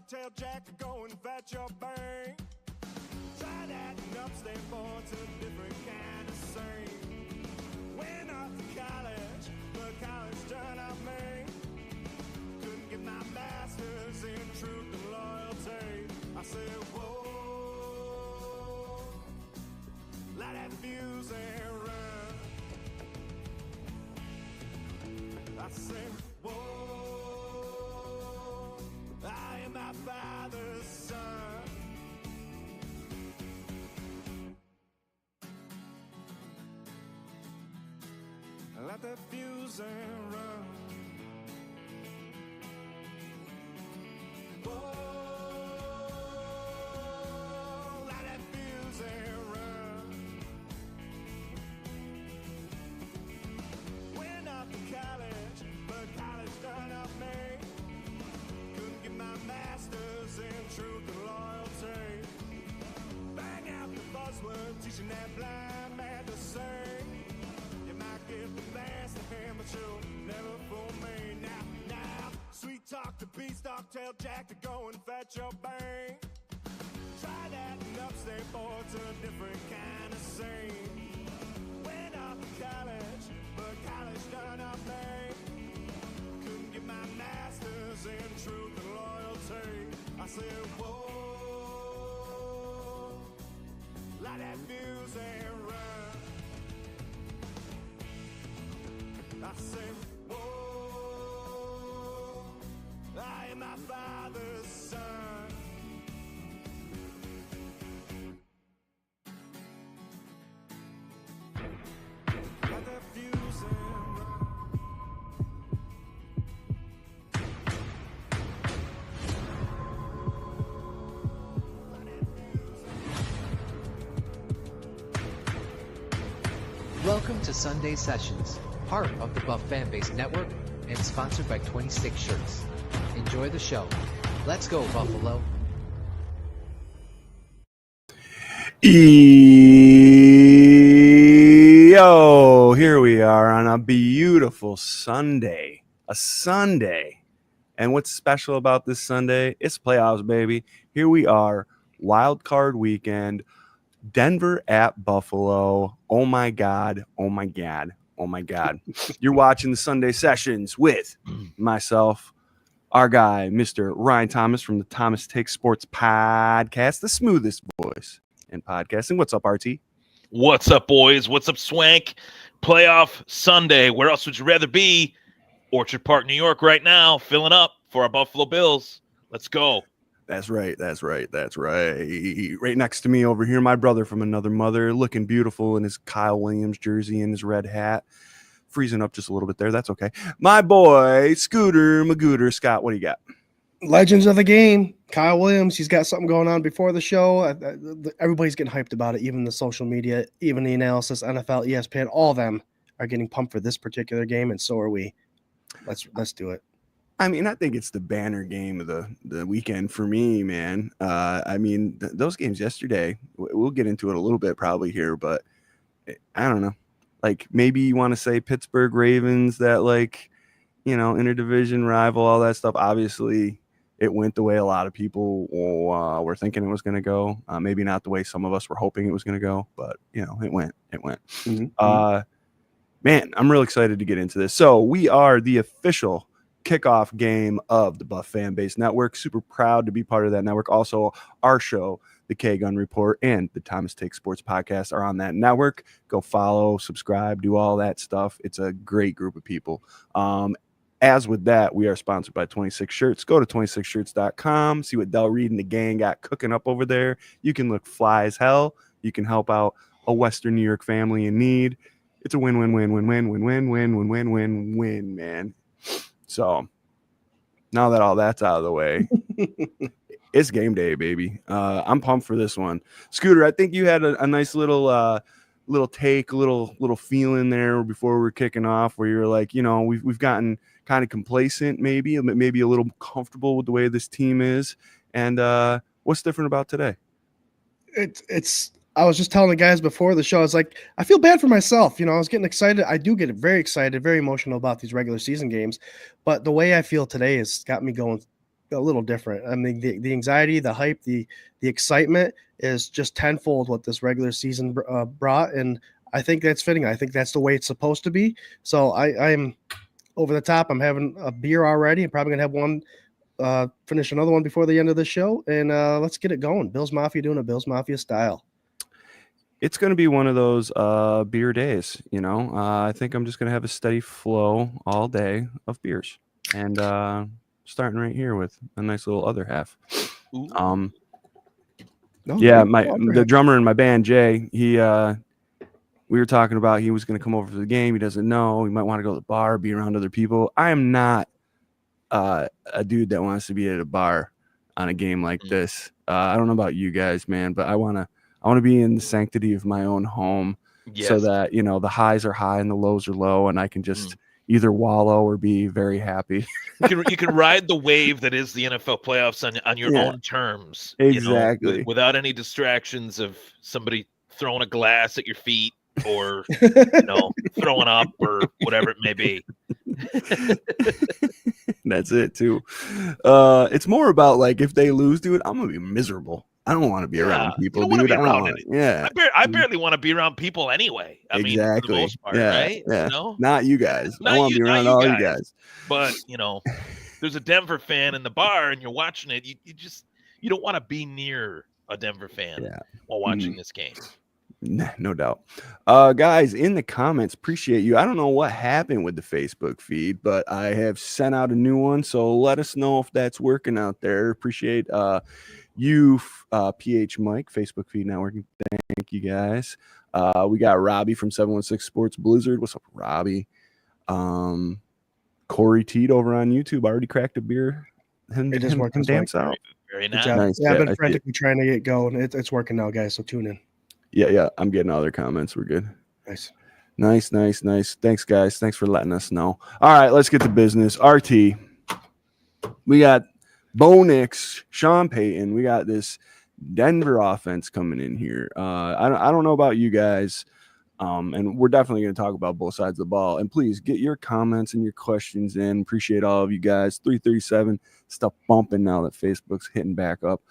Tell Jack to go and fetch your bank. Try that and upstate board's a different kind of scene. Went off to college, but college turned out me. Couldn't get my master's in truth and loyalty. I said, whoa, light that fuse and run. I said, whoa, I am my father's son. Let that fuse and run. Whoa, let that fuse and run. Went off to college, but college done up me. Couldn't get my master's in truth and loyalty. Bang out the buzzword, teaching that blind man to sing. You might get the best of him, but you'll never fool me. Now, sweet talk to beanstalk, tell Jack to go and fetch your bank. Try that and upstate board's a different kind of scene. Went off to college, but college done up me. Couldn't get my master's in truth and loyalty. I said, whoa, light that fuse and run. I said, whoa, I am my father's son. Got that fuse and run. Welcome to Sunday Sessions, part of the Buff Fanbase Network and sponsored by 26 Shirts. Enjoy the show. Let's go, Buffalo. Yo, here we are on a beautiful Sunday. A Sunday. And what's special about this Sunday? It's playoffs, baby. Here we are, wild card weekend. Denver at Buffalo. Oh my God. Oh my God. Oh my God. You're watching the Sunday Sessions with myself, our guy, Mr. Ryan Thomas from the Thomas Takes Sports Podcast, the smoothest voice in podcasting. What's up, RT? What's up, boys? What's up, Swank? Playoff Sunday. Where else would you rather be? Orchard Park, New York right now, filling up for our Buffalo Bills. Let's go. That's right. That's right. That's right. Right next to me over here, my brother from another mother, looking beautiful in his Kyle Williams jersey and his red hat. Freezing up just a little bit there. That's okay. My boy, Scooter Magooter. Scott, what do you got? Legends of the game. Kyle Williams, he's got something going on before the show. Everybody's getting hyped about it, even the social media, even the analysis, NFL, ESPN, all of them are getting pumped for this particular game, and so are we. Let's do it. I mean, I think it's the banner game of the weekend for me, man. I mean, those games yesterday, we'll get into it a little bit probably here, but I don't know. Like, maybe you want to say Pittsburgh Ravens, that, like, you know, interdivision rival, all that stuff. Obviously, it went the way a lot of people were thinking it was going to go. Maybe not the way some of us were hoping it was going to go, but, you know, it went. Mm-hmm. Man, I'm real excited to get into this. So we are the official kickoff game of the Buff Fanbase Network. Super proud to be part of that network. Also, our show, the K-Gun Report, and the Thomas Take Sports Podcast are on that network. Go follow, subscribe, do all that stuff. It's a great group of people. As with that, we are sponsored by 26 Shirts. Go to 26shirts.com, see what Del Reed and the gang got cooking up over there. You can look fly as hell. You can help out a Western New York family in need. It's a win-win-win-win-win-win-win-win-win, man. So now that all that's out of the way, it's game day, baby. I'm pumped for this one. Scooter, I think you had a nice little take, a little feeling there before we were kicking off, where you're like, you know, we've gotten kind of complacent, maybe a little comfortable with the way this team is. And what's different about today? I was just telling the guys before the show, I was like, I feel bad for myself. You know, I was getting excited. I do get very excited, very emotional about these regular season games. But the way I feel today has got me going a little different. I mean, the anxiety, the hype, the excitement is just tenfold what this regular season brought, and I think that's fitting. I think that's the way it's supposed to be. So I'm over the top. I'm having a beer already. I'm probably gonna have one, finish another one before the end of the show, and let's get it going. Bills Mafia doing a Bills Mafia style. It's going to be one of those beer days, you know. I think I'm just going to have a steady flow all day of beers, and starting right here with a nice little other half. Ooh. Yeah, the drummer in my band, Jay, we were talking about he was going to come over for the game. He doesn't know. He might want to go to the bar, be around other people. I am not a dude that wants to be at a bar on a game like this. I don't know about you guys, man, but I want to be in the sanctity of my own home, so that, you know, the highs are high and the lows are low, and I can just either wallow or be very happy. You can ride the wave that is the NFL playoffs on your own terms. Exactly. You know, without any distractions of somebody throwing a glass at your feet or you know, throwing up or whatever it may be. That's it too. It's more about, like, if they lose, dude, I'm gonna be miserable. I don't want to be around people, dude. I barely want to be around people anyway. I mean, for the most part, right? Yeah. You know? Not you guys. I want to be around all you guys. But, you know, there's a Denver fan in the bar and you're watching it. You don't want to be near a Denver fan while watching this game. No doubt. Guys, in the comments, appreciate you. I don't know what happened with the Facebook feed, but I have sent out a new one, so let us know if that's working out there. Appreciate you, PH Mike, Facebook feed networking. Thank you, guys. We got Robbie from 716 Sports Blizzard. What's up, Robbie? Corey Teed over on YouTube already cracked a beer. It is working. Dance out. Very nice. Yeah, I've been frantically trying to get going. It's working now, guys, so tune in. Yeah, I'm getting all their comments. We're good. Nice. Thanks, guys. Thanks for letting us know. All right, let's get to business. RT, we got Bo Nix, Sean Payton. We got this Denver offense coming in here. I don't know about you guys, and we're definitely going to talk about both sides of the ball. And please get your comments and your questions in. Appreciate all of you guys. 337 stuff bumping now that Facebook's hitting back up.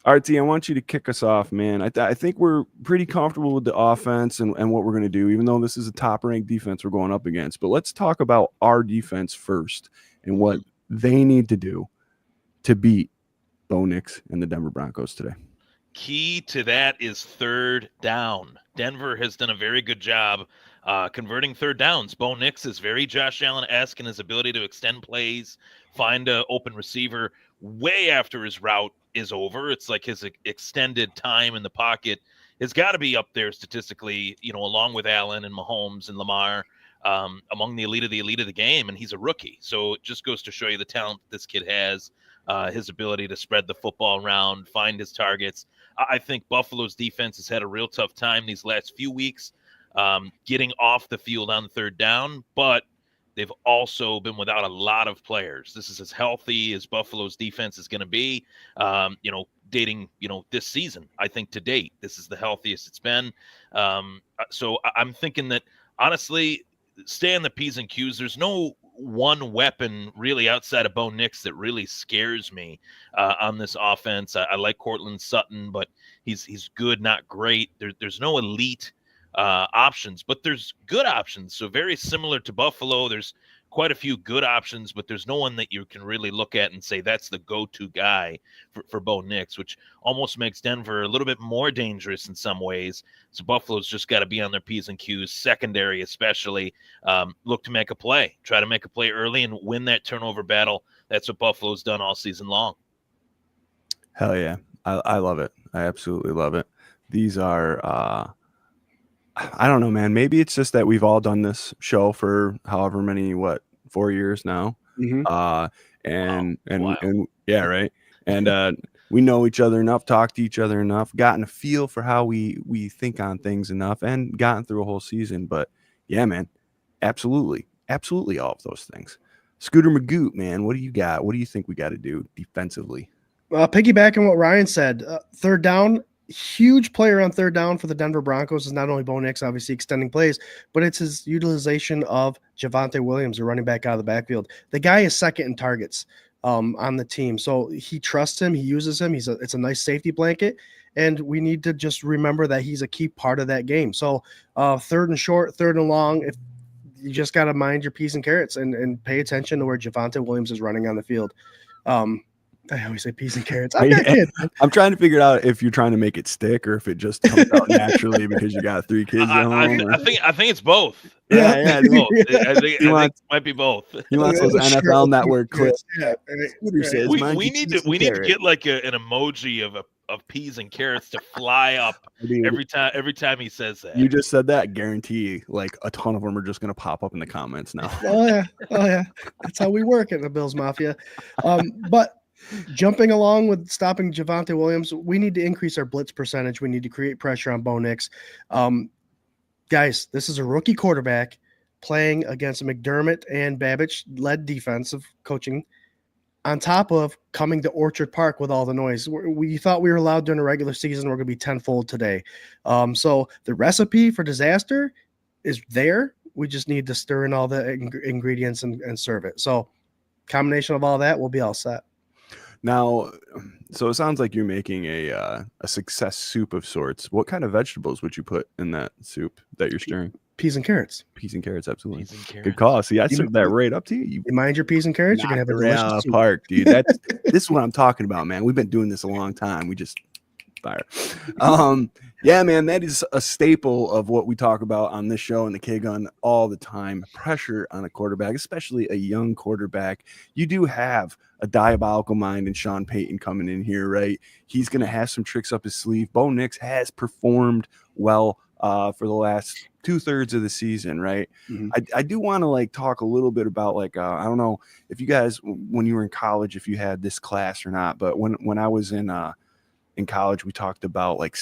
RT, I want you to kick us off, man. I think we're pretty comfortable with the offense and what we're going to do, even though this is a top-ranked defense we're going up against. But let's talk about our defense first and what they need to do to beat Bo Nix and the Denver Broncos today. Key to that is third down. Denver has done a very good job converting third downs. Bo Nix is very Josh Allen-esque in his ability to extend plays, find an open receiver way after his route is over. It's like his extended time in the pocket has got to be up there statistically, you know, along with Allen and Mahomes and Lamar, among the elite of the game. And he's a rookie. So it just goes to show you the talent this kid has, his ability to spread the football around, find his targets. I think Buffalo's defense has had a real tough time these last few weeks getting off the field on third down, but they've also been without a lot of players. This is as healthy as Buffalo's defense is going to be, dating, this season. I think to date, this is the healthiest it's been. So I'm thinking that, honestly, stay on the P's and Q's. There's no one weapon really outside of Bo Nix that really scares me on this offense. I like Cortland Sutton, but he's good, not great. There's no elite options, but there's good options. So very similar to Buffalo, there's quite a few good options, but there's no one that you can really look at and say that's the go-to guy for Bo Nix, which almost makes Denver a little bit more dangerous in some ways. So Buffalo's just got to be on their P's and Q's, secondary especially. Look to make a play, try to make a play early and win that turnover battle. That's what Buffalo's done all season long. Hell yeah. I love it. I absolutely love it. These are I don't know, man. Maybe it's just that we've all done this show for however many, 4 years now. And yeah, right. And we know each other enough, talk to each other enough, gotten a feel for how we think on things enough, and gotten through a whole season. But yeah, man, absolutely all of those things. Scooter Magoo, man, what do you got? What do you think we got to do defensively? Piggybacking what Ryan said, third down. Huge player on third down for the Denver Broncos is not only Bo Nix, obviously extending plays, but it's his utilization of Javonte Williams, a running back out of the backfield. The guy is second in targets. on the team. So he trusts him. He uses him. It's a nice safety blanket. And we need to just remember that he's a key part of that game. So third and short, third and long, if you just got to mind your P's and carrots and pay attention to where Javonte Williams is running on the field. I always say peas and carrots. I'm trying to figure out if you're trying to make it stick or if it just comes out naturally because you got 3 kids at home. I think it's both. Yeah, both. I think it might be both. He wants those NFL Network clips. Yeah. We need to get like an emoji of peas and carrots to fly up every time he says that. You just said that. Guarantee like a ton of them are just going to pop up in the comments now. Oh yeah. That's how we work at the Bills Mafia. But jumping along with stopping Javonte Williams, we need to increase our blitz percentage. We need to create pressure on Bo Nix. Guys, this is a rookie quarterback playing against a McDermott and Babbage-led defensive coaching on top of coming to Orchard Park with all the noise. We thought we were allowed during the regular season. We're going to be tenfold today. So the recipe for disaster is there. We just need to stir in all the ingredients and serve it. So combination of all that, we'll be all set. Now, so it sounds like you're making a success soup of sorts. What kind of vegetables would you put in that soup that you're stirring? Peas and carrots. Peas and carrots, absolutely. Peas and carrots. Good call. See, I served that right up to you. You mind your peas and carrots, you're gonna have a delicious soup. Park, dude. This is what I'm talking about, man. We've been doing this a long time. We just fire. Yeah, man, that is a staple of what we talk about on this show and the K-Gun all the time. Pressure on a quarterback, especially a young quarterback. You do have a diabolical mind in Sean Payton coming in here, right? He's going to have some tricks up his sleeve. Bo Nix has performed well for the last 2/3 of the season, right? Mm-hmm. I do want to like talk a little bit about like I don't know if you guys when you were in college if you had this class or not, but when I was in college we talked about like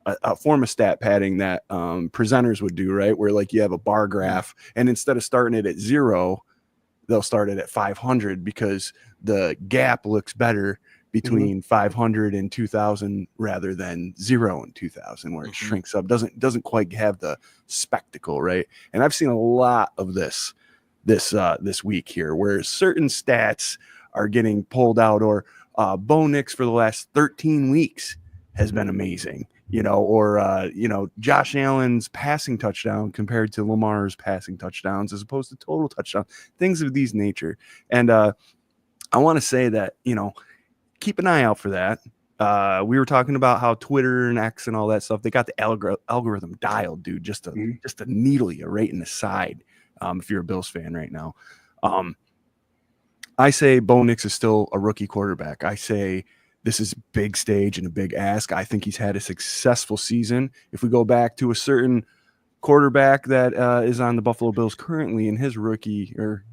a form of stat padding that presenters would do, right? Where like you have a bar graph and instead of starting it at 0, they'll start it at 500 because the gap looks better between 500 and 2000 rather than 0 and 2000 where it shrinks up, doesn't quite have the spectacle, right? And I've seen a lot of this week here where certain stats are getting pulled out or Bo Nix for the last 13 weeks has been amazing. Or Josh Allen's passing touchdown compared to Lamar's passing touchdowns as opposed to total touchdown, things of these nature. And I want to say that, keep an eye out for that. We were talking about how Twitter and X and all that stuff, they got the algorithm dialed, dude, just to needle you right in the side. If you're a Bills fan right now, I say Bo Nix is still a rookie quarterback. I say, this is a big stage and a big ask. I think he's had a successful season. If we go back to a certain quarterback that is on the Buffalo Bills currently in his rookie year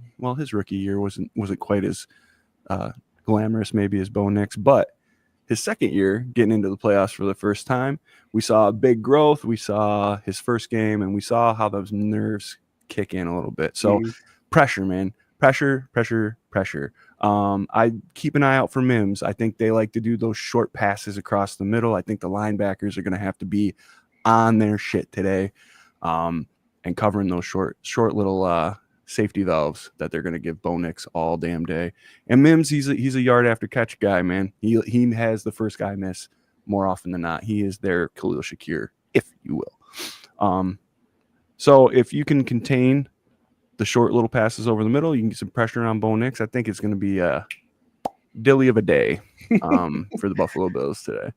wasn't quite as glamorous maybe as Bo Nix, but his second year getting into the playoffs for the first time, we saw a big growth. We saw his first game and we saw how those nerves kick in a little bit. So pressure, man. Pressure. I keep an eye out for Mims. I think they like to do those short passes across the middle. I think the linebackers are going to have to be on their shit today and covering those short little safety valves that they're going to give Bo Nix all damn day. And Mims, he's a yard after catch guy, man. He has the first guy miss more often than not. He is their Khalil Shakir, if you will. So if you can contain the short little passes over the middle, you can get some pressure on Bo Nix. I think it's going to be a dilly of a day for the Buffalo Bills today.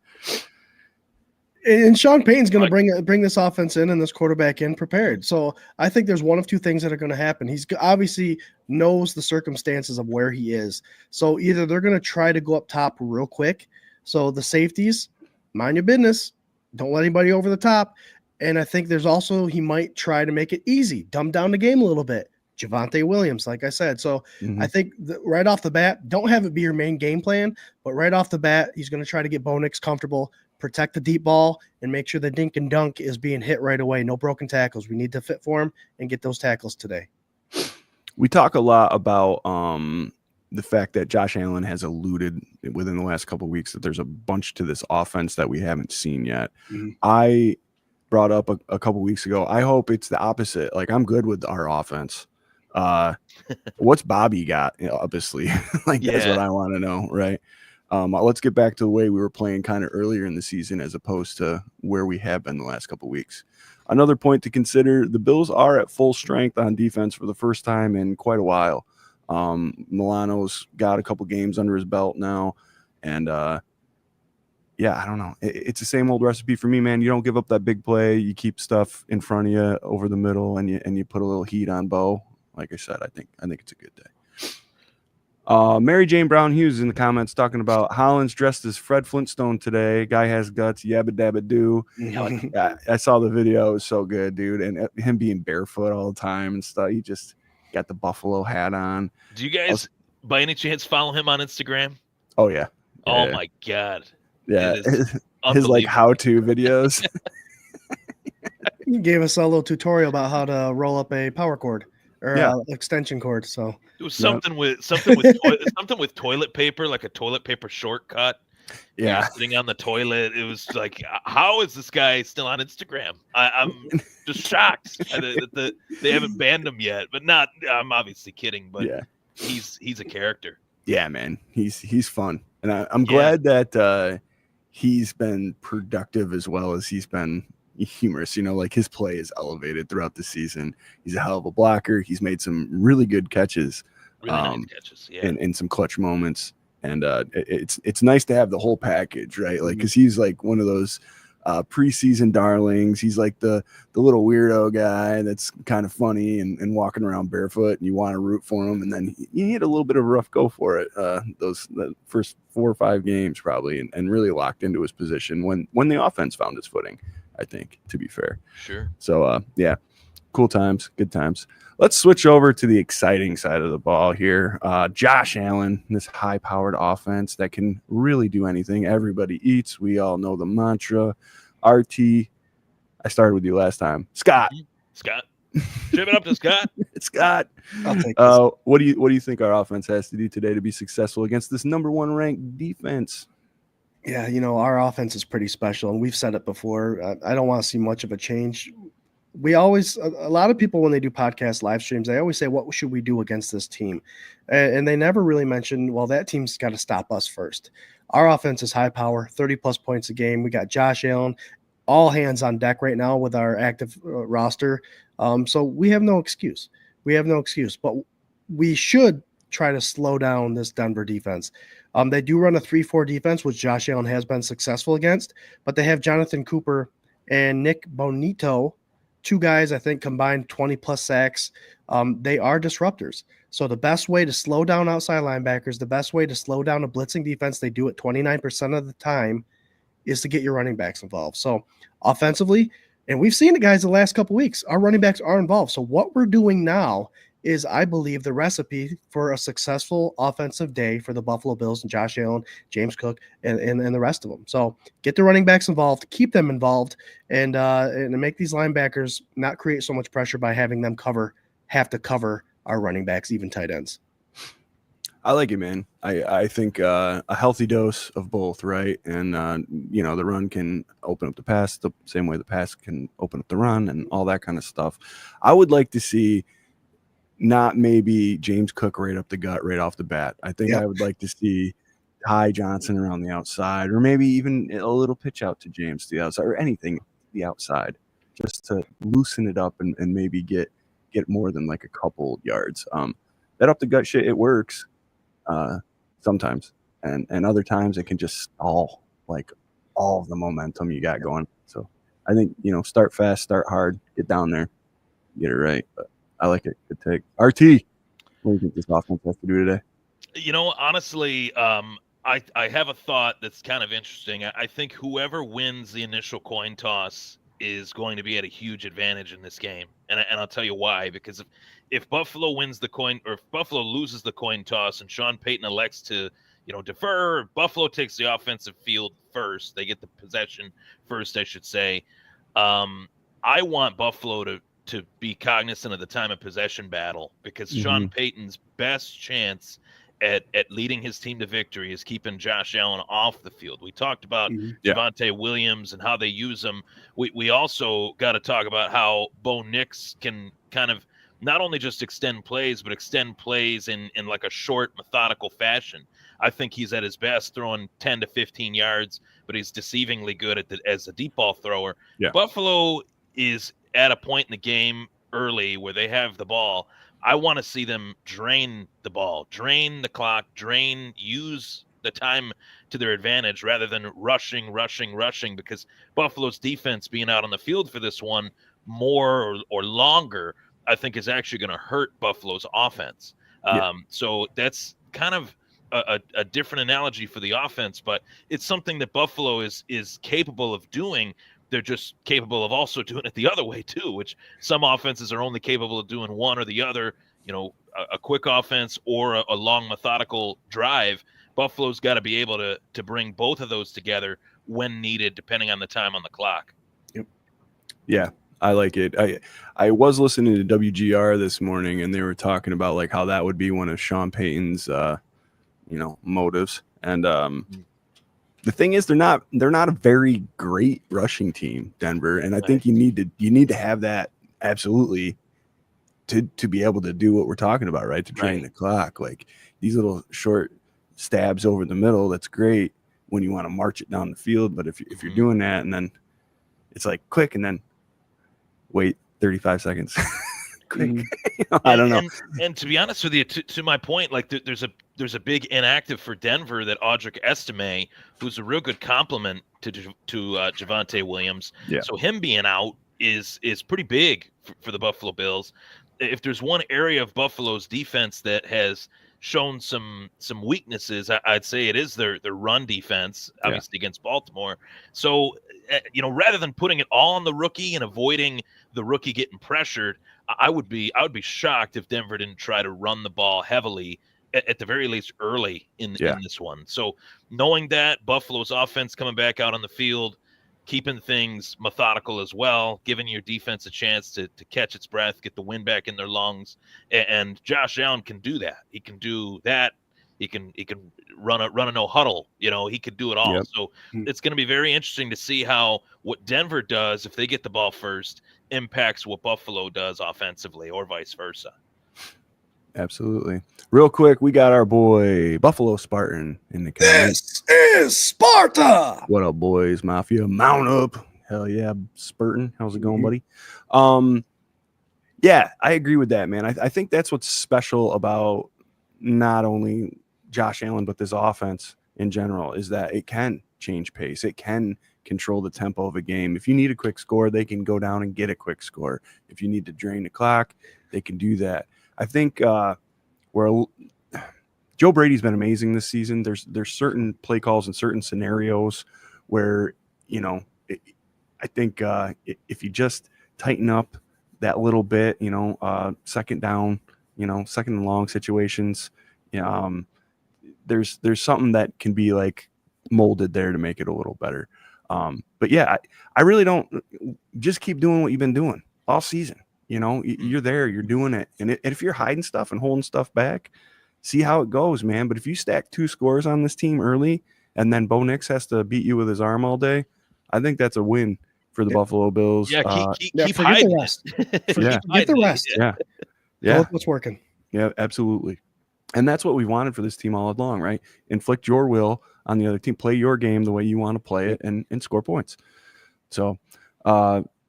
And Sean Payton's going to bring this offense in and this quarterback in prepared. So I think there's one of two things that are going to happen. He's obviously knows the circumstances of where he is. So either they're going to try to go up top real quick. So the safeties, mind your business. Don't let anybody over the top. And I think there's also, he might try to make it easy, dumb down the game a little bit. Javonte Williams, like I said. So I think right off the bat, don't have it be your main game plan, but right off the bat, he's going to try to get Bo Nix comfortable, protect the deep ball, and make sure the dink and dunk is being hit right away. No broken tackles. We need to fit for him and get those tackles today. We talk a lot about the fact that Josh Allen has alluded within the last couple of weeks that there's a bunch to this offense that we haven't seen yet. I brought up a couple weeks ago, I hope it's the opposite. Like, I'm good with our offense. What's Bobby got? Obviously, like that's what I want to know, right? Let's get back to the way we were playing kind of earlier in the season as opposed to where we have been the last couple of weeks. Another point to consider, the Bills are at full strength on defense for the first time in quite a while. Milano's got a couple games under his belt now, and I don't know. It's the same old recipe for me, man. You don't give up that big play. You keep stuff in front of you over the middle, and you put a little heat on Bo. Like I said, I think it's a good day. Mary Jane Brown Hughes in the comments talking about Hollins dressed as Fred Flintstone today. Guy has guts, yabba dabba do. I saw the video. It was so good, dude. And him being barefoot all the time and stuff. He just got the Buffalo hat on. Do you guys, by any chance, follow him on Instagram? Oh, yeah. Oh, my God. Yeah. His like how-to videos. He gave us a little tutorial about how to roll up a power cord. Or extension cord. So it was something with toilet paper, like a toilet paper shortcut. Yeah, sitting on the toilet. It was like, how is this guy still on Instagram? I'm just shocked that they haven't banned him yet. But not. I'm obviously kidding. But he's a character. Yeah, man, he's fun, and I'm glad that he's been productive as well as he's been humorous. Like his play is elevated throughout the season. He's a hell of a blocker. He's made some really good catches, nice catches, in some clutch moments. And it's nice to have the whole package, right? Like, because he's like one of those preseason darlings. He's like the little weirdo guy that's kind of funny and walking around barefoot, and you want to root for him. And then he had a little bit of a rough go for it the first 4 or 5 games probably, and really locked into his position when the offense found its footing, I think, to be fair. Sure. So, cool times, good times. Let's switch over to the exciting side of the ball here. Josh Allen, this high-powered offense that can really do anything. Everybody eats. We all know the mantra. RT, I started with you last time. Scott. Give it up to Scott. Scott. I'll take this. What do you think our offense has to do today to be successful against this number 1 ranked defense? Yeah, our offense is pretty special, and we've said it before. I don't want to see much of a change. A lot of people, when they do podcast live streams, they always say, what should we do against this team? And they never really mention, well, that team's got to stop us first. Our offense is high power, 30-plus points a game. We got Josh Allen, all hands on deck right now with our active roster. So we have no excuse. But we should try to slow down this Denver defense. They do run a 3-4 defense, which Josh Allen has been successful against, but they have Jonathan Cooper and Nick Bonito, 2 guys, I think, combined 20-plus sacks. They are disruptors. So the best way to slow down outside linebackers, the best way to slow down a blitzing defense, they do it 29% of the time, is to get your running backs involved. So offensively, and we've seen it, guys, the last couple weeks, our running backs are involved. So what we're doing now is, I believe, the recipe for a successful offensive day for the Buffalo Bills and Josh Allen, James Cook, and the rest of them. So get the running backs involved, keep them involved, and make these linebackers not create so much pressure by having them have to cover our running backs, even tight ends. I like it, man. I think a healthy dose of both, right? And, the run can open up the pass the same way the pass can open up the run and all that kind of stuff. I would like to see not maybe James Cook right up the gut right off the bat. I think I would like to see Ty Johnson around the outside, or maybe even a little pitch out to James to the outside, or anything the outside, just to loosen it up and maybe get more than like a couple yards. That up the gut shit, it works sometimes, and other times it can just stall like all of the momentum you got going. So I think, start fast, start hard, get down there, get it right. But I like it. Good take. RT, what do you think this offense has to do today? Honestly, I have a thought that's kind of interesting. I think whoever wins the initial coin toss is going to be at a huge advantage in this game, and I'll tell you why. Because if Buffalo wins the coin, or if Buffalo loses the coin toss, and Sean Payton elects to defer, Buffalo takes the offensive field first. They get the possession first, I should say. I want Buffalo to be cognizant of the time of possession battle, because Sean Payton's best chance at leading his team to victory is keeping Josh Allen off the field. We talked about Javonte Williams and how they use him. We also got to talk about how Bo Nix can kind of not only just extend plays, but extend plays in like a short, methodical fashion. I think he's at his best throwing 10 to 15 yards, but he's deceivingly good as a deep ball thrower. Yeah. Buffalo is at a point in the game early where they have the ball. I want to see them drain the ball, drain the clock, use the time to their advantage rather than rushing, because Buffalo's defense being out on the field for this one more or longer, I think is actually going to hurt Buffalo's offense. So that's kind of a different analogy for the offense, but it's something that Buffalo is capable of doing. They're just capable of also doing it the other way too, which some offenses are only capable of doing one or the other, a quick offense or a long methodical drive. Buffalo's got to be able to bring both of those together when needed, depending on the time on the clock. Yep. Yeah, I like it. I was listening to WGR this morning, and they were talking about like how that would be one of Sean Payton's, motives. And the thing is, they're not a very great rushing team, Denver, and I think you need to have that absolutely to be able to do what we're talking about, right? To drain the clock, like these little short stabs over the middle. That's great when you want to march it down the field, but if you're doing that and then it's like quick and then wait 35 seconds. Quick. I don't know. And to be honest with you, to my point, like there's a big inactive for Denver, that Audric Estime, who's a real good complement to Javonte Williams. Yeah. So him being out is pretty big for the Buffalo Bills. If there's one area of Buffalo's defense that has shown some weaknesses, I'd say it is their run defense, obviously against Baltimore. So, rather than putting it all on the rookie and avoiding the rookie getting pressured, I would be shocked if Denver didn't try to run the ball heavily at the very least early in this one. So knowing that Buffalo's offense coming back out on the field, keeping things methodical as well, giving your defense a chance to catch its breath, get the wind back in their lungs. And Josh Allen can do that. He can do that. He can run a no huddle. He could do it all. Yep. So it's going to be very interesting to see how what Denver does, if they get the ball first, impacts what Buffalo does offensively or vice versa. Absolutely. Real quick, we got our boy Buffalo Spartan in the comments. This is Sparta. What up, boys? Mafia, mount up. Hell yeah, Spartan. How's it going, buddy? Yeah, I agree with that, man. I think that's what's special about not only Josh Allen, but this offense in general, is that it can change pace. It can control the tempo of a game. If you need a quick score, they can go down and get a quick score. If you need to drain the clock, they can do that. I think where Joe Brady's been amazing this season. There's certain play calls and certain scenarios where, I think if you just tighten up that little bit, second down, second and long situations, there's something that can be like molded there to make it a little better. But yeah, I really don't just keep doing what you've been doing all season. You're there, you're doing it. And if you're hiding stuff and holding stuff back, see how it goes, man. But if you stack 2 scores on this team early and then Bo Nix has to beat you with his arm all day, I think that's a win for the Buffalo Bills. Yeah, keep hiding the rest. Yeah. Forget the rest. Yeah. What's working. Yeah, absolutely. And that's what we wanted for this team all along, right? Inflict your will on the other team, play your game the way you want to play it, and score points. So,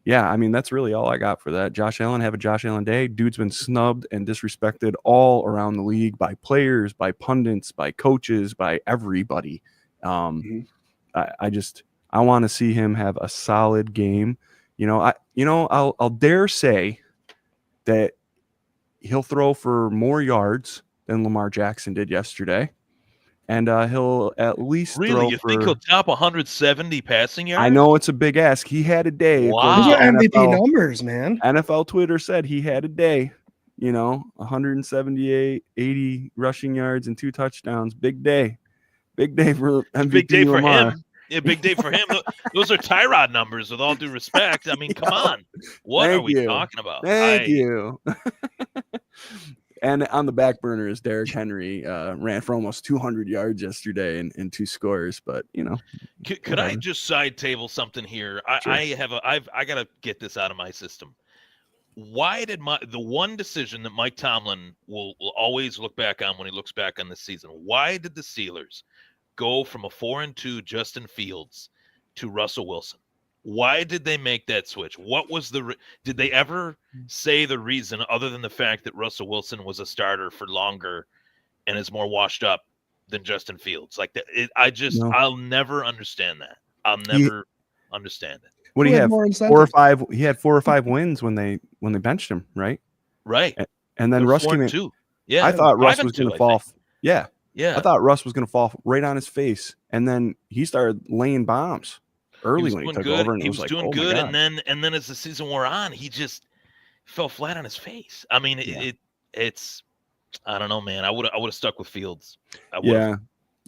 yeah, I mean, that's really all I got for that. Josh Allen, have a Josh Allen day. Dude's been snubbed and disrespected all around the league by players, by pundits, by coaches, by everybody. I want to see him have a solid game. I'll dare say that he'll throw for more yards than Lamar Jackson did yesterday. And he'll at least throw you think he'll top 170 passing yards? I know it's a big ask. He had a day. Wow. Those are MVP numbers, man. NFL Twitter said he had a day. 178, 80 rushing yards and 2 touchdowns. Big day. Big day for MVP big day for Lamar. him. Yeah, big day for him. Those are Tyrod numbers, with all due respect. I mean, come on. What are we talking about? Thank you. And on the back burner is Derrick Henry, ran for almost 200 yards yesterday and 2 scores. But could I just side table something here? Sure. I got to get this out of my system. why did the one decision that Mike Tomlin will always look back on when he looks back on this season? Why did the Steelers go from a 4-2 Justin Fields to Russell Wilson? Why did they make that switch? What was did they ever say the reason other than the fact that Russell Wilson was a starter for longer and is more washed up than Justin Fields? Like that, I'll never understand that. I'll never understand it. What do you have? 4 or 5? He had 4 or 5 wins when they benched him, right? Right. And then Russ came in. 4-2. Yeah. I thought Russ was going to fall. Yeah. Yeah. I thought Russ was going to fall right on his face, and then he started laying bombs early when he took over. And he was like, doing oh good, and then as the season wore on, he just fell flat on his face. I mean, it's I don't know, man. I would have stuck with Fields.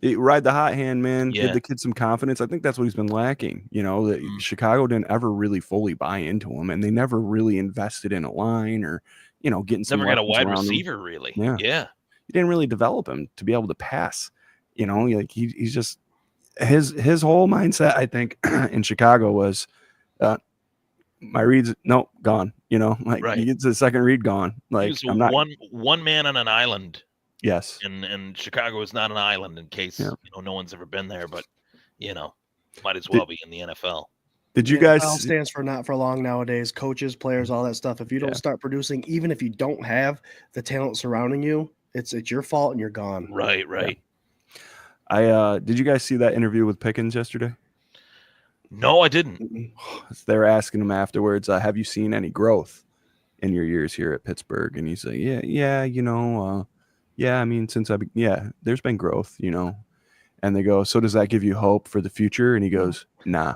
Ride the hot hand, man. Yeah. Give the kid some confidence. I think that's what he's been lacking. You know, that Chicago didn't ever really fully buy into him, and they never really invested in a line or, you know, getting some. Never got a wide around receiver, him. really. Yeah. He didn't really develop him to be able to pass. You know, like he's just his whole mindset, I think, in Chicago was, my reads gone. You know, like right. He gets the second read gone. Like I'm not one man on an island. Yes. And Chicago is not an island in case no one's ever been there, but might as well be in the NFL. Did you guys NFL stands for not for long nowadays, coaches, players, all that stuff. If you don't start producing, even if you don't have the talent surrounding you, it's your fault and you're gone. Right. Yeah. Did you guys see that interview with Pickens yesterday? No, I didn't. They were asking him afterwards, have you seen any growth in your years here at Pittsburgh? And he's like, yeah, you know, I mean, there's been growth, you know. And they go, so does that give you hope for the future? And he goes, nah.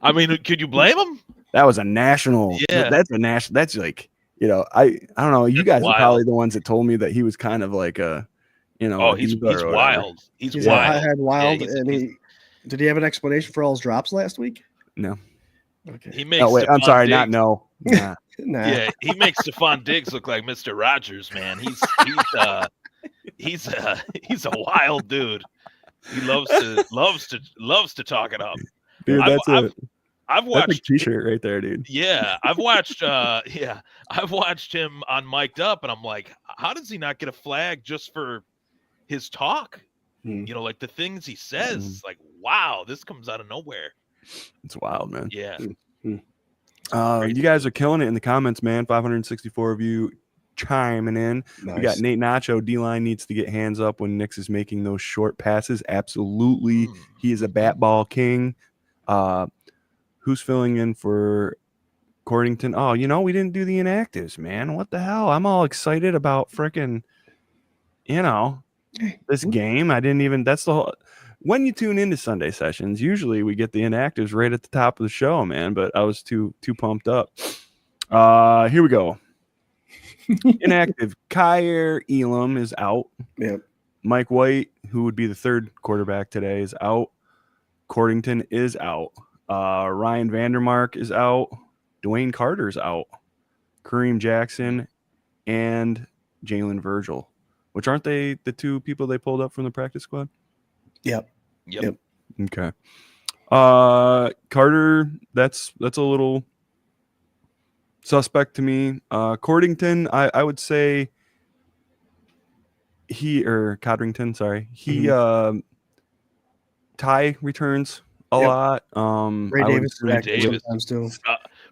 I mean, could you blame him? That was a national. Yeah. That's like, you know, I don't know. You guys are probably the ones that told me that he was kind of like a, you know. Oh, he's wild. He's wild. Wild. Did he have an explanation for all his drops last week? No. Okay. He makes. I'm sorry. Not no. Nah. Nah. Yeah, he makes Stephon Diggs look like Mr. Rogers, man. He's a wild dude. He loves to talk it up. Dude, I've watched that's a t-shirt right there, dude. Yeah, I've watched him on Mic'd Up, and I'm like, how does he not get a flag just for his talk? You know, like the things he says, like, wow, this comes out of nowhere. It's wild, man. Yeah. You guys are killing it in the comments, man. 564 of you chiming in. Nice. We got Nate Nacho. D-line needs to get hands up when Nix is making those short passes. Absolutely. He is a bat ball king. Who's filling in for Cordington? Oh, you know, we didn't do the inactives, man. What the hell? I'm all excited about freaking, you know, this game. I didn't even, that's the whole, when you tune into Sunday sessions, usually we get the inactives right at the top of the show, man, but I was too pumped up. Here we go. Inactive. Kyer Elam is out. Yep. Mike White, who would be the third quarterback today, is out. Cordington is out. Ryan Vandermark is out. Dwayne Carter's out. Kareem Jackson and Jalen Virgil, which aren't they the two people they pulled up from the practice squad? Yep. Okay. Carter, that's a little suspect to me. Cordington, I would say Codrington, sorry. He Ty returns a lot. Ray Davis too.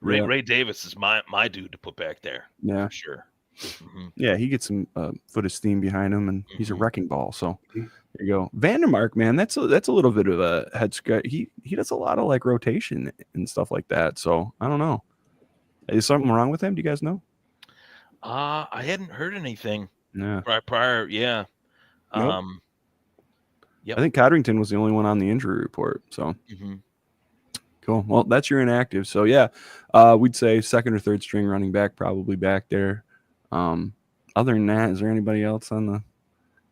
Ray Davis is my dude to put back there. Yeah, for sure. Mm-hmm. Yeah, he gets some foot of steam behind him, and he's a wrecking ball. So there you go. Vandermark, man, that's a little bit of a head scratch. He does a lot of like rotation and stuff like that. So I don't know. Is something wrong with him? Do you guys know? I hadn't heard anything. Yeah. Prior, yeah. Nope. I think Codrington was the only one on the injury report. So cool. Well, that's your inactive. So yeah, we'd say second or third string running back, probably back there. Other than that, is there anybody else on the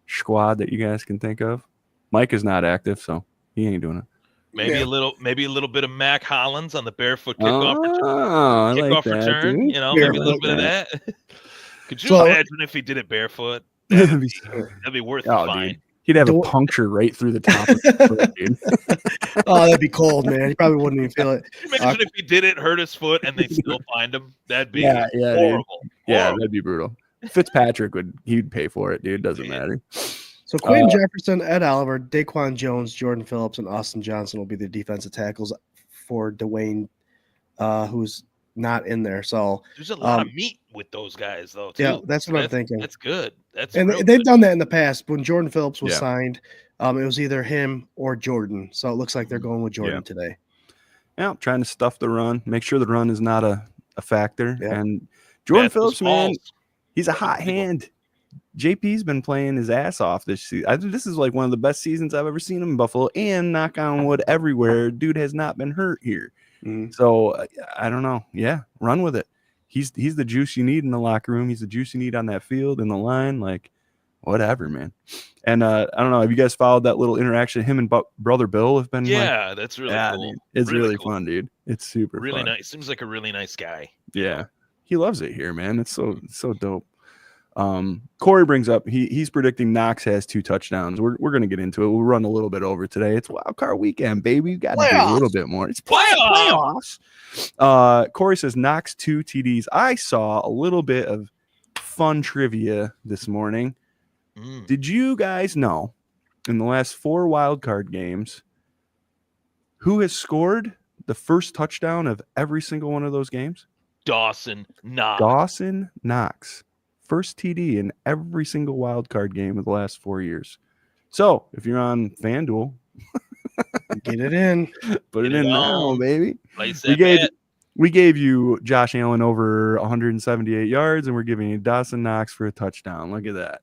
squad that you guys can think of? Mike is not active, so he ain't doing it. Maybe a little bit of Mac Hollins on the barefoot kickoff return. Dude. You know, maybe a little bit of that. Could you imagine if he did it barefoot? That'd be worth the fine. He'd have a puncture right through the top of his foot, dude. Oh, that'd be cold, man. He probably wouldn't even feel it. Imagine if he did it, hurt his foot, and they still find him. That'd be yeah, horrible. Dude. Yeah, that'd be brutal. Fitzpatrick he'd pay for it, dude. Doesn't matter. So Quinn Jefferson, Ed Oliver, Daquan Jones, Jordan Phillips, and Austin Johnson will be the defensive tackles for Dwayne, who's not in there. So there's a lot of meat with those guys, though. Too. Yeah, that's what I'm thinking. That's good. They've done that in the past. When Jordan Phillips was signed, it was either him or Jordan. So it looks like they're going with Jordan today. Yeah, trying to stuff the run, make sure the run is not a factor. Yeah. And Jordan Phillips, man, he's a hot hand. JP's been playing his ass off this season. This is like one of the best seasons I've ever seen him in Buffalo. And knock on wood, everywhere, dude has not been hurt here. Mm-hmm. So I don't know. Yeah, run with it. He's the juice you need in the locker room. He's the juice you need on that field, in the line, like whatever, man. And I don't know. Have you guys followed that little interaction? Him and brother Bill have been. Yeah, that's really cool. Dude, it's really cool. Fun, dude. It's super really fun. Nice. Seems like a really nice guy. Yeah, he loves it here, man. It's so dope. Corey brings up he's predicting Knox has 2 touchdowns. We're gonna get into it. We'll run a little bit over today. It's wild card weekend, baby. You got to do a little bit more. It's playoffs. Corey says Knox 2 TDs. I saw a little bit of fun trivia this morning. Did you guys know in the last 4 wild card games who has scored the first touchdown of every single one of those games? Dawson Knox. First TD in every single wild card game of the last 4 years. So if you're on FanDuel, get it in. Put it in now, baby. We gave you Josh Allen over 178 yards, and we're giving you Dawson Knox for a touchdown. Look at that.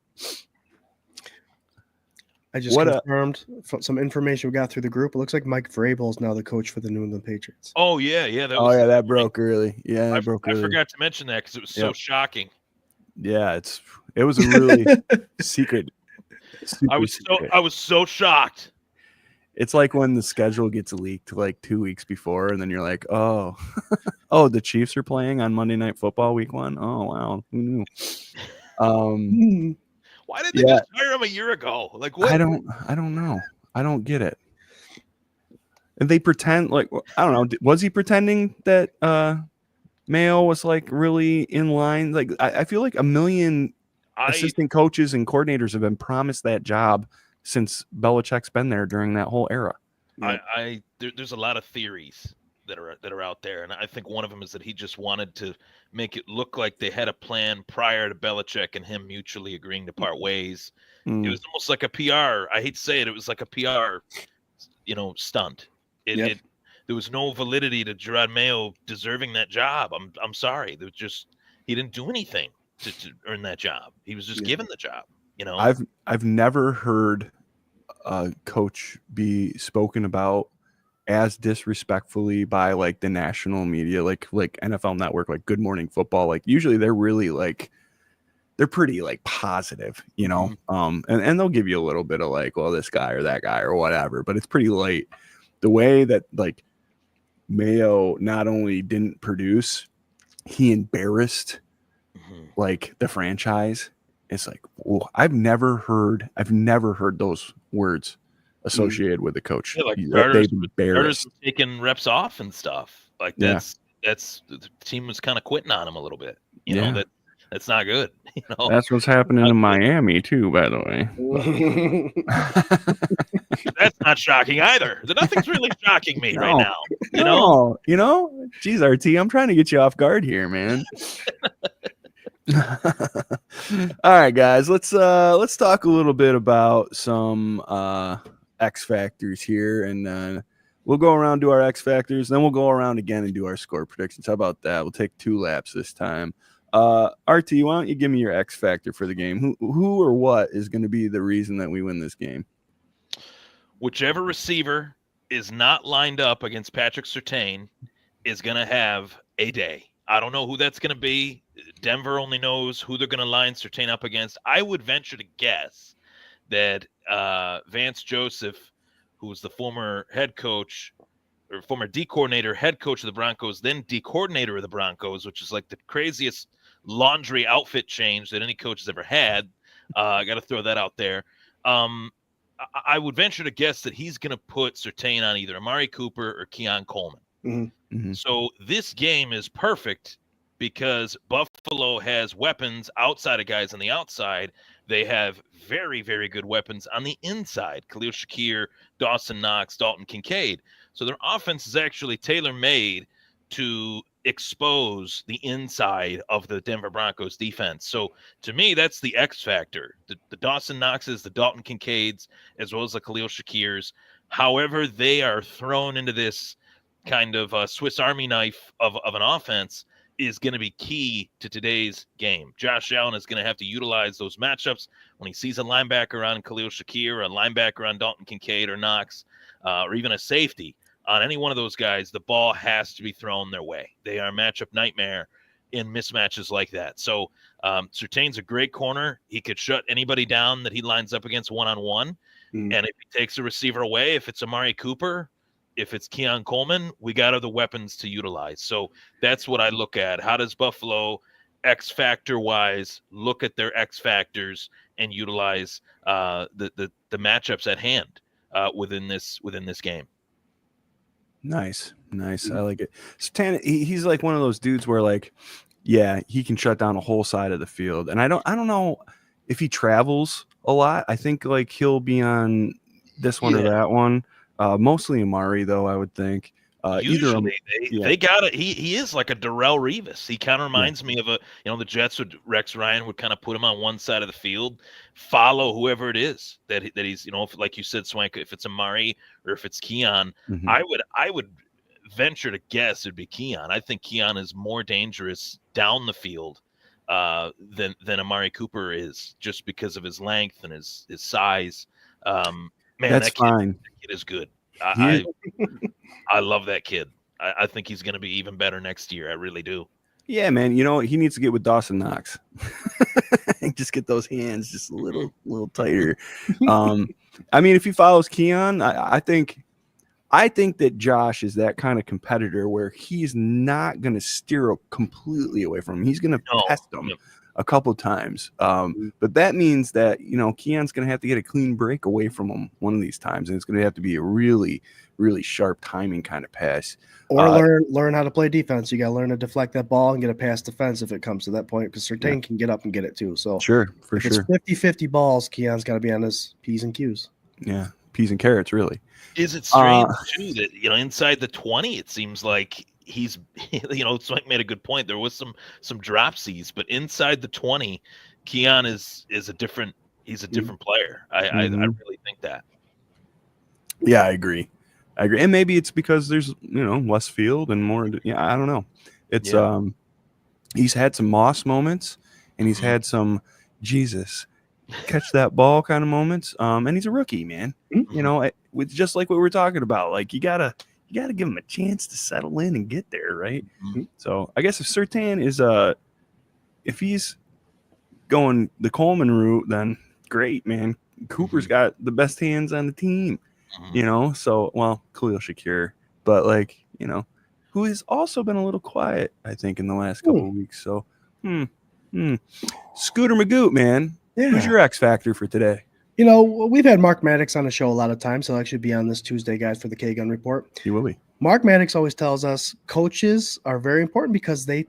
I just confirmed some information we got through the group. It looks like Mike Vrabel is now the coach for the New England Patriots. Oh, yeah. That broke early. Yeah, I forgot to mention that because it was so shocking. Yeah, it was a really secret. I was so shocked. It's like when the schedule gets leaked like 2 weeks before, and then you're like, oh, the Chiefs are playing on Monday Night Football week 1. Oh wow, who knew? Why did they just hire him a year ago? Like what? I don't know. I don't get it. And they pretend like I don't know. Was he pretending that Mayo was like really in line? Like I feel like a million assistant coaches and coordinators have been promised that job since Belichick's been there during that whole era. There's a lot of theories that are out there, and I think one of them is that he just wanted to make it look like they had a plan prior to Belichick and him mutually agreeing to part ways. It was almost like a PR. I hate to say it, it was like a PR, stunt. There was no validity to Gerard Mayo deserving that job. I'm sorry. He didn't do anything to earn that job. He was just given the job. I've never heard a coach be spoken about as disrespectfully by like the national media, like NFL Network, like Good Morning Football. Like usually they're really like they're pretty like positive, and they'll give you a little bit of like, well, this guy or that guy or whatever, but it's pretty light. The way that like Mayo not only didn't produce, he embarrassed like the franchise. It's like, I've never heard those words associated with the coach. Yeah, like Carter's taking reps off and stuff. Like that's the team was kind of quitting on him a little bit. That's not good. That's what's happening in Miami too, by the way. That's not shocking either. Nothing's really shocking me right now. Geez, RT, I'm trying to get you off guard here, man. All right, guys, let's talk a little bit about some X factors here, and we'll go around, do our X factors, then we'll go around again and do our score predictions. How about that? We'll take 2 laps this time. RT, why don't you give me your X factor for the game? Who or what is going to be the reason that we win this game? Whichever receiver is not lined up against Patrick Surtain is going to have a day. I don't know who that's going to be. Denver only knows who they're going to line Surtain up against. I would venture to guess that Vance Joseph, who was the former head coach or former D coordinator, head coach of the Broncos, then D coordinator of the Broncos, which is like the craziest laundry outfit change that any coach has ever had. I got to throw that out there. I would venture to guess that he's going to put Surtain on either Amari Cooper or Keon Coleman. Mm-hmm. So this game is perfect because Buffalo has weapons outside of guys on the outside. They have very, very good weapons on the inside. Khalil Shakir, Dawson Knox, Dalton Kincaid. So their offense is actually tailor-made to expose the inside of the Denver Broncos defense. So to me, that's the X factor. The Dawson Knoxes, the Dalton Kincaids, as well as the Khalil Shakirs. However, they are thrown into this kind of Swiss Army knife of an offense is going to be key to today's game. Josh Allen is going to have to utilize those matchups when he sees a linebacker on Khalil Shakir, a linebacker on Dalton Kincaid or Knox, or even a safety on any one of those guys. The ball has to be thrown their way. They are a matchup nightmare in mismatches like that. So Surtain's a great corner. He could shut anybody down that he lines up against one-on-one. And if he takes a receiver away, if it's Amari Cooper, if it's Keon Coleman, we got other weapons to utilize. So that's what I look at. How does Buffalo X factor wise look at their X factors and utilize the matchups at hand within this game? Nice. I like it. Surtain, he's like one of those dudes where like, yeah, he can shut down a whole side of the field. And I don't know if he travels a lot. I think like he'll be this one or that one. Mostly Amari, though, I would think. Usually they got it. He is like a Darrelle Revis. He kind of reminds me of the Jets would Rex Ryan would kind of put him on one side of the field, follow whoever it is that he's if, like you said, Swank, if it's Amari or if it's Keon, I would venture to guess it'd be Keon. I think Keon is more dangerous down the field than Amari Cooper is, just because of his length and his size. Man, that's fine. That kid is good. I love that kid. I think he's going to be even better next year. I really do. Yeah, man. He needs to get with Dawson Knox. Just get those hands just a little tighter. I mean, if he follows Keon, I think that Josh is that kind of competitor where he's not going to steer completely away from him. He's going to test him a couple times. But that means that, Keon's going to have to get a clean break away from him one of these times. And it's going to have to be a really, really sharp timing kind of pass. Or learn how to play defense. You got to learn to deflect that ball and get a pass defense if it comes to that point, because Surtain can get up and get it too. So sure. It's 50-50 balls, Keon's got to be on his P's and Q's. Yeah. Peas and carrots, really. Is it strange too that, inside the 20, it seems like he's, Swank made a good point. There was some dropsies, but inside the 20, Keon is a different player. I really think that. Yeah, I agree. And maybe it's because there's, less field and more. Yeah, I don't know. It's he's had some Moss moments and he's had some Jesus catch that ball kind of moments. And he's a rookie, man. With just like what we were talking about, like you gotta give him a chance to settle in and get there, right? So I guess if Surtain is if he's going the Coleman route, then great, man. Cooper's got the best hands on the team, So Khalil Shakir, but who has also been a little quiet, I think, in the last couple of weeks. So, Scooter Magoo, man. Yeah. Who's your X factor for today? We've had Mark Maddox on the show a lot of times. He'll actually be on this Tuesday, guys, for the K-Gun Report. He will be. Mark Maddox always tells us coaches are very important because they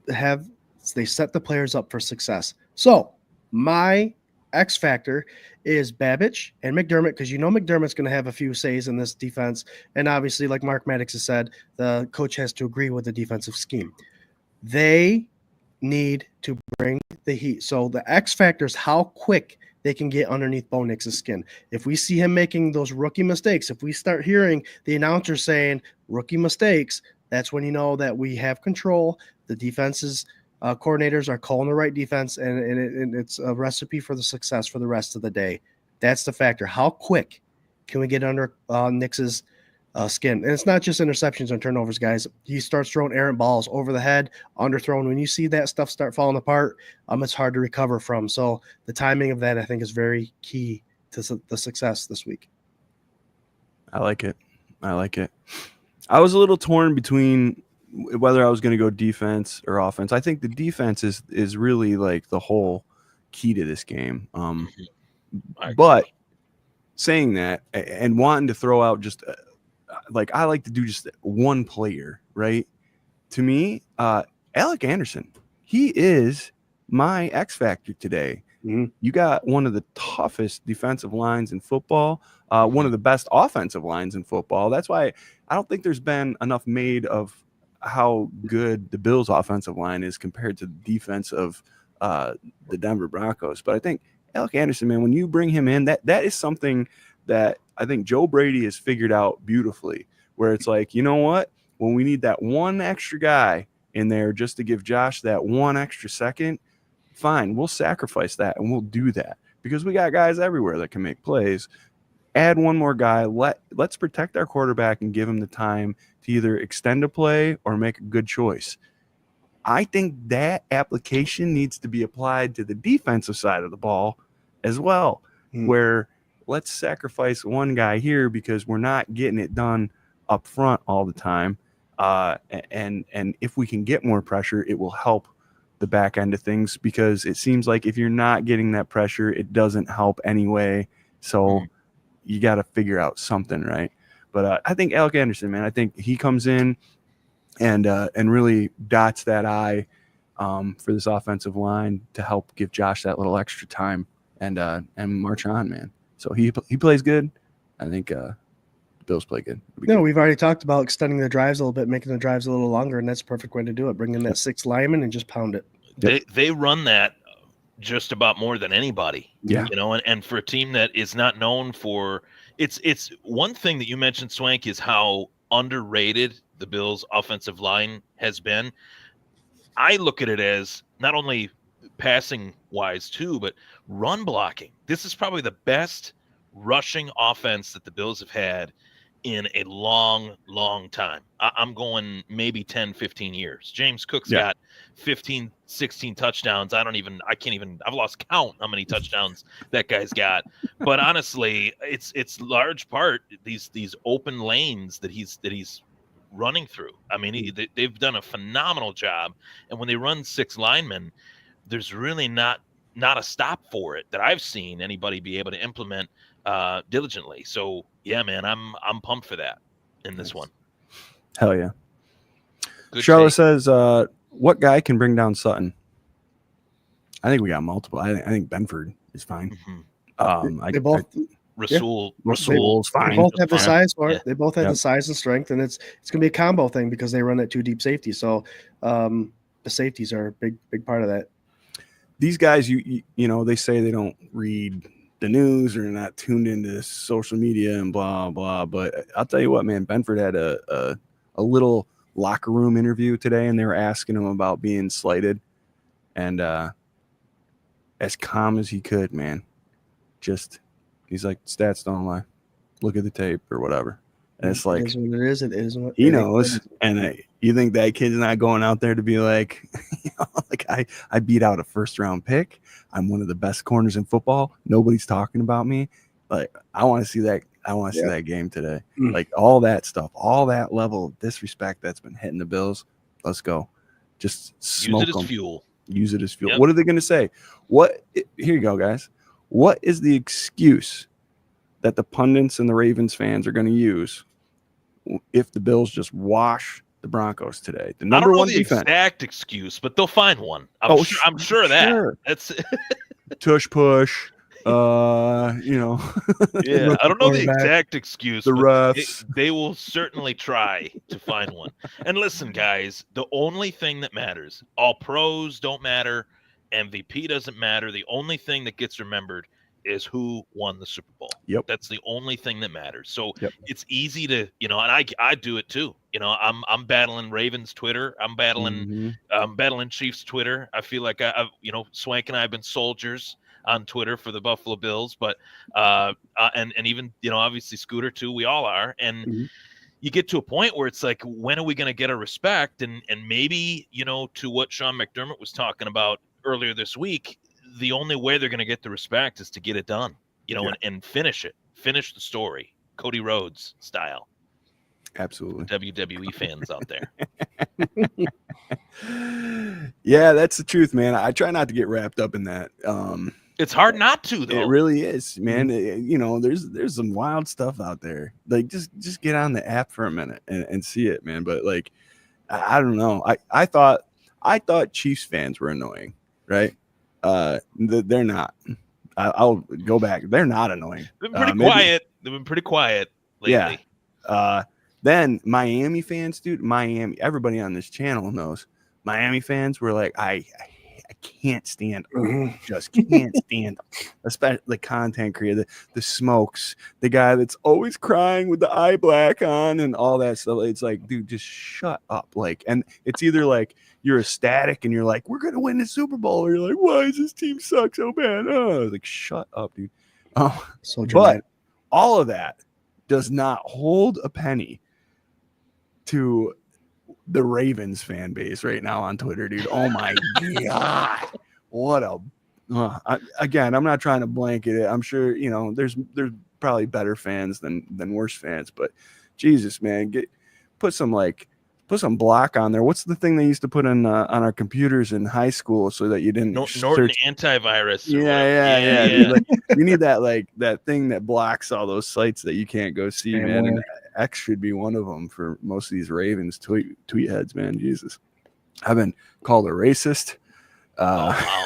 set the players up for success. So my X factor is Babbage and McDermott, because McDermott's going to have a few says in this defense. And obviously, like Mark Maddox has said, the coach has to agree with the defensive scheme. They need to bring the heat. So the X factor is how quick they can get underneath Bo Nix's skin. If we see him making those rookie mistakes, if we start hearing the announcer saying rookie mistakes, that's when you know that we have control. The defense's coordinators are calling the right defense, and it's a recipe for the success for the rest of the day. That's the factor. How quick can we get under Nix's skin? And it's not just interceptions and turnovers, guys. He starts throwing errant balls over the head, underthrown. When you see that stuff start falling apart, it's hard to recover from. So the timing of that, I think, is very key to the success this week. I like it. I was a little torn between whether I was going to go defense or offense. I think the defense is really like the whole key to this game. But saying that and wanting to throw out just like I like to do just one player, right? To me, Alec Anderson, he is my X factor today. You got one of the toughest defensive lines in football, one of the best offensive lines in football. That's why I don't think there's been enough made of how good the Bills' offensive line is compared to the defense of the Denver Broncos. But I think Alec Anderson, man, when you bring him in, that is something that I think Joe Brady has figured out beautifully, where it's like, you know what? When we need that one extra guy in there just to give Josh that one extra second, fine, we'll sacrifice that and we'll do that because we got guys everywhere that can make plays. Add one more guy. Let's protect our quarterback and give him the time to either extend a play or make a good choice. I think that application needs to be applied to the defensive side of the ball as well, where let's sacrifice one guy here because we're not getting it done up front all the time. And if we can get more pressure, it will help the back end of things because it seems like if you're not getting that pressure, it doesn't help anyway. So you got to figure out something, right? But I think Alec Anderson, man, I think he comes in and really dots that I for this offensive line to help give Josh that little extra time and march on, man. So he plays good. I think the Bills play good. No, we've already talked about extending the drives a little bit, making the drives a little longer, and that's a perfect way to do it. Bring in that sixth lineman and just pound it. They run that just about more than anybody. Yeah. You know, and for a team that is not known for it's one thing that you mentioned, Swank, is how underrated the Bills' offensive line has been. I look at it as not only passing wise too, but run blocking. This is probably the best rushing offense that the Bills have had in a long, long time. I'm going maybe 10, 15 years. James Cook's got 15, 16 touchdowns. I've lost count how many touchdowns that guy's got. But honestly, it's large part these open lanes that he's running through. I mean, they've done a phenomenal job. And when they run six linemen, there's really not a stop for it that I've seen anybody be able to implement diligently. So yeah, man, I'm pumped for that in this one. Hell yeah. Good Charlotte take. says, what guy can bring down Sutton? I think we got multiple. I think Benford is fine. They both Rasul's fine. They both have the size for it. Yeah. They both have the size and strength, and it's gonna be a combo thing because they run at two deep safety. So the safeties are a big part of that. These guys, you know, they say they don't read the news or not tuned into social media and blah blah. But I'll tell you what, man, Benford had a little locker room interview today, and they were asking him about being slighted, and as calm as he could, man, just he's like, stats don't lie, look at the tape or whatever. And it's like, it is what it is. It is what he knows. And you think that kid's not going out there to be like, you know, like I beat out a first round pick. I'm one of the best corners in football. Nobody's talking about me. Like, I want to see that. I want to see that game today. Like all that stuff, all that level of disrespect that's been hitting the Bills. Let's go. Just smoke them. Use it as fuel. Yep. What are they going to say? Here you go, guys. What is the excuse that the pundits and the Ravens fans are going to use if the Bills just wash the Broncos today? The number one defense. Exact excuse, but they'll find one. I'm sure of that. That's tush push. You know. Yeah, I don't know the exact excuse. The refs. They will certainly try to find one. And listen, guys, the only thing that matters, all pros don't matter, MVP doesn't matter. The only thing that gets remembered is who won the Super Bowl. Yep. That's the only thing that matters. So it's easy to, you know, and I do it too. You know, I'm battling Ravens Twitter. I'm battling Chiefs Twitter. I feel like I've, you know, Swank and I have been soldiers on Twitter for the Buffalo Bills, but and even, you know, obviously Scooter too. We all are. And you get to a point where it's like, when are we going to get a respect? And maybe, you know, to what Sean McDermott was talking about earlier this week, the only way they're going to get the respect is to get it done, you know, and finish the story, Cody Rhodes style. Absolutely. WWE fans out there. Yeah, that's the truth, man. I try not to get wrapped up in that. It's hard not to, though. It really is, man. You know, there's some wild stuff out there. Like, just get on the app for a minute and see it, man. But like, I don't know. I thought Chiefs fans were annoying, right? They're not. I'll go back. They're not annoying. They've been pretty quiet. They've been pretty quiet lately. Yeah. Then Miami fans, dude. Miami. Everybody on this channel knows. Miami fans were like, I can't stand them. Just can't stand them. Especially the content creator, the Smokes, the guy that's always crying with the eye black on and all that stuff. It's like, dude, just shut up. Like, and it's either like you're ecstatic and you're like, we're gonna win the Super Bowl, or you're like, why does this team suck so bad? Oh, like, shut up, dude. So dramatic. But all of that does not hold a penny to the Ravens fan base right now on Twitter, dude. Oh my God. What a again, I'm not trying to blanket it. I'm sure, you know, there's probably better fans than worse fans, but Jesus, man, put some block on there. What's the thing they used to put on our computers in high school so that you didn't Norton search antivirus. Yeah. Like, you need that thing that blocks all those sites that you can't go see, man. And X should be one of them for most of these Ravens tweet heads, man. Jesus, I've been called a racist. Wow.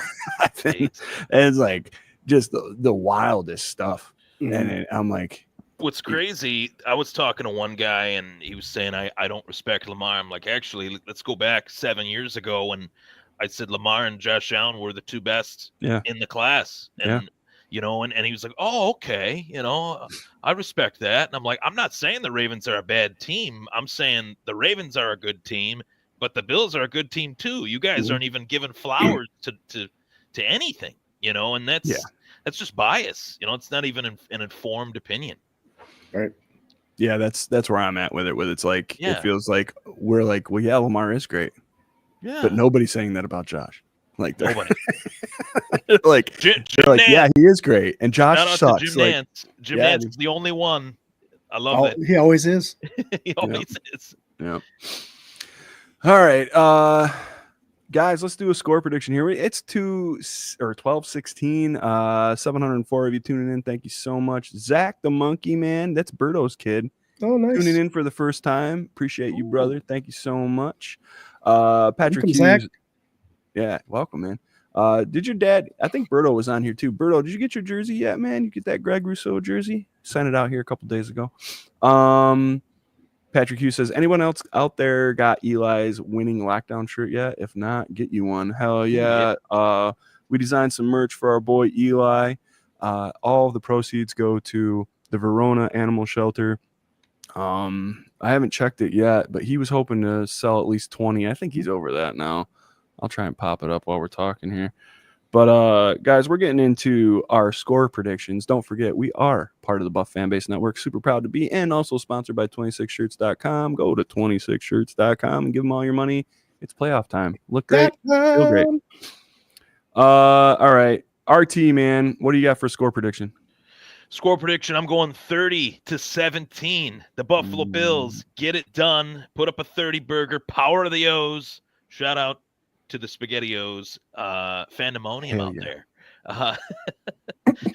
And it's like just the wildest stuff. And I'm like, what's crazy, I was talking to one guy and he was saying, I don't respect Lamar. I'm like, actually, let's go back 7 years ago when I said Lamar and Josh Allen were the two best in the class. And, you know, and he was like, oh, okay. You know, I respect that. And I'm like, I'm not saying the Ravens are a bad team. I'm saying the Ravens are a good team, but the Bills are a good team too. You guys aren't even giving flowers to anything, you know, and that's just bias. You know, it's not even an informed opinion. Right. Yeah, that's where I'm at with it. It's like, Yeah. it feels like we're like, well, yeah, Lamar is great. Yeah. But nobody's saying that about Josh. Like, nobody. Like, Jim like, Nance. yeah, he is great. And Josh Shout out sucks. to Jim Like, Nance. Jim Nance is the only one. I love it. He always is. He always is. Yeah. All right. Guys, let's do a score prediction here. It's 12-16. 704 of you tuning in. Thank you so much. Zach the Monkey Man. That's Berto's kid. Oh, nice. Tuning in for the first time. Appreciate you, brother. Thank you so much. Patrick Welcome, Hughes. Zach. Yeah, welcome, man. Did your dad, I think Berto was on here too. Berto, did you get your jersey yet, man? You get that Greg Rousseau jersey? Sent it out here a couple days ago. Patrick Hughes says, anyone else out there got Eli's winning lockdown shirt yet? If not, get you one. Hell yeah. We designed some merch for our boy Eli. All of the proceeds go to the Verona Animal Shelter. I haven't checked it yet, but he was hoping to sell at least 20. I think he's over that now. I'll try and pop it up while we're talking here. But guys, we're getting into our score predictions. Don't forget, we are part of the Buff Fanbase Network. Super proud to be, and also sponsored by 26shirts.com. Go to 26shirts.com and give them all your money. It's playoff time. Look great. Feel great. All right. RT, man, what do you got for score prediction? Score prediction, I'm going 30-17. The Buffalo Bills get it done. Put up a 30 burger. Power of the O's. Shout out to the SpaghettiOs, Fandemonium out there.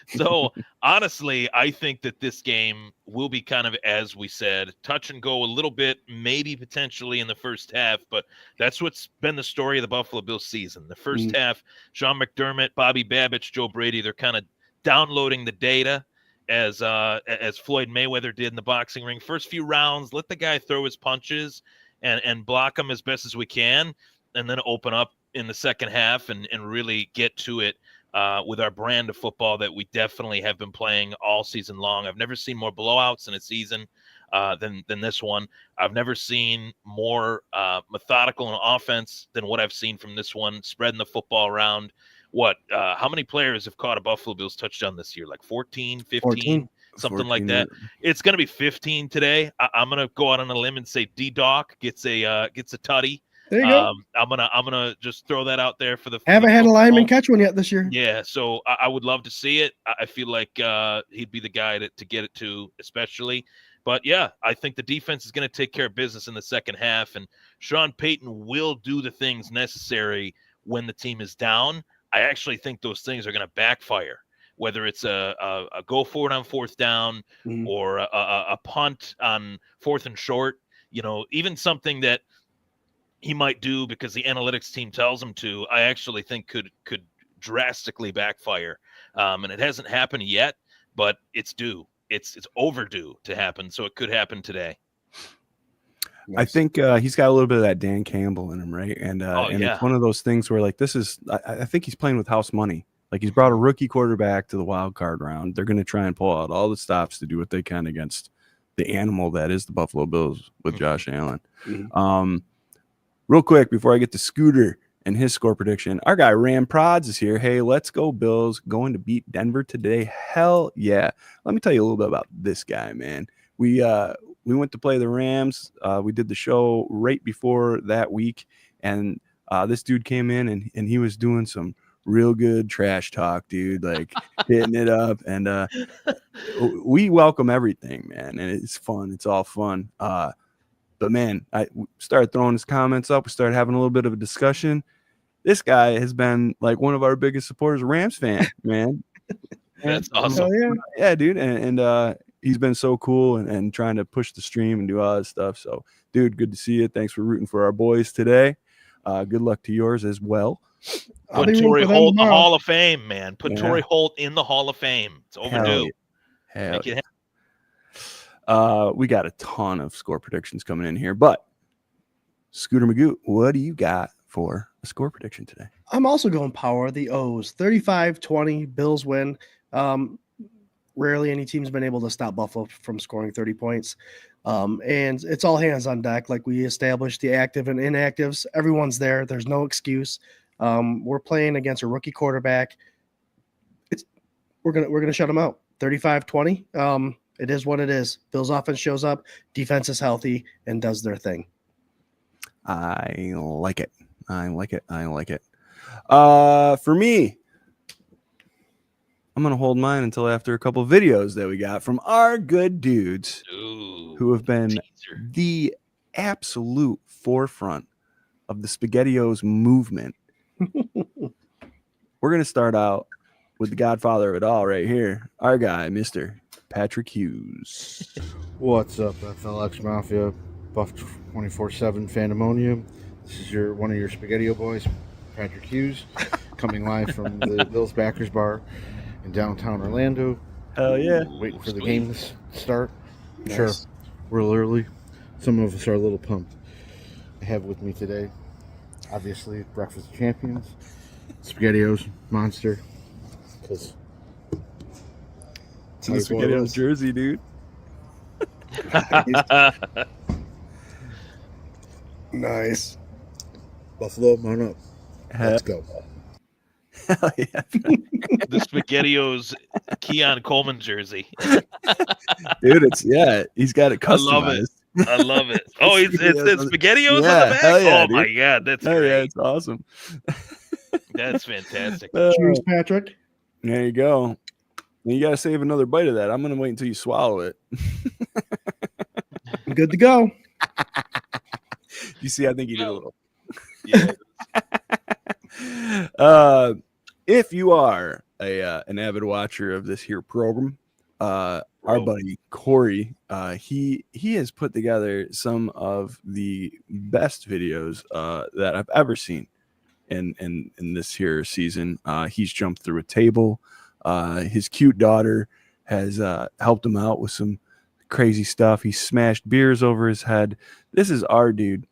So honestly, I think that this game will be kind of, as we said, touch and go a little bit, maybe potentially in the first half, but that's what's been the story of the Buffalo Bills season. The first half, Sean McDermott, Bobby Babbitt, Joe Brady, they're kind of downloading the data as Floyd Mayweather did in the boxing ring. First few rounds, let the guy throw his punches and block him as best as we can, and then open up in the second half and really get to it with our brand of football that we definitely have been playing all season long. I've never seen more blowouts in a season than this one. I've never seen more methodical in offense than what I've seen from this one, spreading the football around. How many players have caught a Buffalo Bills touchdown this year? Like 14, 15, something 14, like that. It's going to be 15 today. I'm going to go out on a limb and say D-Doc gets a tutty. There you go. I'm gonna just throw that out there for the. Haven't had a lineman catch one yet this year. Yeah, so I would love to see it. I feel like he'd be the guy to get it to, especially. But yeah, I think the defense is going to take care of business in the second half, and Sean Payton will do the things necessary when the team is down. I actually think those things are going to backfire. Whether it's a go for it on fourth down or a punt on fourth and short, even something that he might do because the analytics team tells him to, I actually think could drastically backfire. And it hasn't happened yet, but it's due. It's overdue to happen, so it could happen today. I think he's got a little bit of that Dan Campbell in him, right? And it's one of those things where, like, I think he's playing with house money. Like, he's brought a rookie quarterback to the wild card round. They're going to try and pull out all the stops to do what they can against the animal that is the Buffalo Bills with Josh Allen. Real quick, before I get to Scooter and his score prediction, our guy Ram Prods is here. Hey, let's go Bills. Going to beat Denver today. Hell yeah. Let me tell you a little bit about this guy, man. We went to play the Rams. We did the show right before that week, and this dude came in and he was doing some real good trash talk, dude, like hitting it up. And we welcome everything, man, and it's fun. It's all fun. But man, we started throwing his comments up. We started having a little bit of a discussion. This guy has been like one of our biggest supporters, Rams fan, man. That's awesome. Yeah, dude. And he's been so cool and trying to push the stream and do all this stuff. So, dude, good to see you. Thanks for rooting for our boys today. Good luck to yours as well. Put Torrey Holt in the Hall of Fame, man. Put Torrey Holt in the Hall of Fame. It's overdue. Hell yeah. We got a ton of score predictions coming in here, but Scooter Magoo, what do you got for a score prediction today? I'm also going power the O's. 35-20, Bills win. Rarely any team's been able to stop Buffalo from scoring 30 points. And it's all hands on deck. Like we established, the active and inactives, everyone's there. There's no excuse. We're playing against a rookie quarterback. We're gonna shut them out. 35-20. It is what it is. Bills offense shows up, defense is healthy, and does their thing. I like it. For me, I'm going to hold mine until after a couple of videos that we got from our good dudes who have been the absolute forefront of the SpaghettiOs movement. We're going to start out with the godfather of it all right here, our guy, Mr. Patrick Hughes. What's up, FLX Mafia, Buff 24/7 Fandemonium. This is one of your SpaghettiO boys, Patrick Hughes, coming live from the Bills Backers Bar in downtown Orlando. Hell yeah. Waiting for the game to start. Nice. Sure, real early. Some of us are a little pumped. I have with me today, obviously, Breakfast of Champions, SpaghettiOs, Monster, because it's in the SpaghettiOs jersey, dude. Nice. Buffalo, man up. Let's go. Hell yeah. The SpaghettiOs Keon Coleman jersey. Dude, he's got it customized. I love it. Oh, it's SpaghettiOs on the back? Yeah, oh, my God. That's great. Yeah, it's awesome. That's fantastic. Cheers, Patrick. There you go. You got to save another bite of that. I'm going to wait until you swallow it. I'm good to go. You see, I think you did a little. Yeah. If you are an avid watcher of this here program, our buddy Corey, he has put together some of the best videos that I've ever seen in this here season. He's jumped through a table. His cute daughter has helped him out with some crazy stuff. He smashed beers over his head. This is our dude.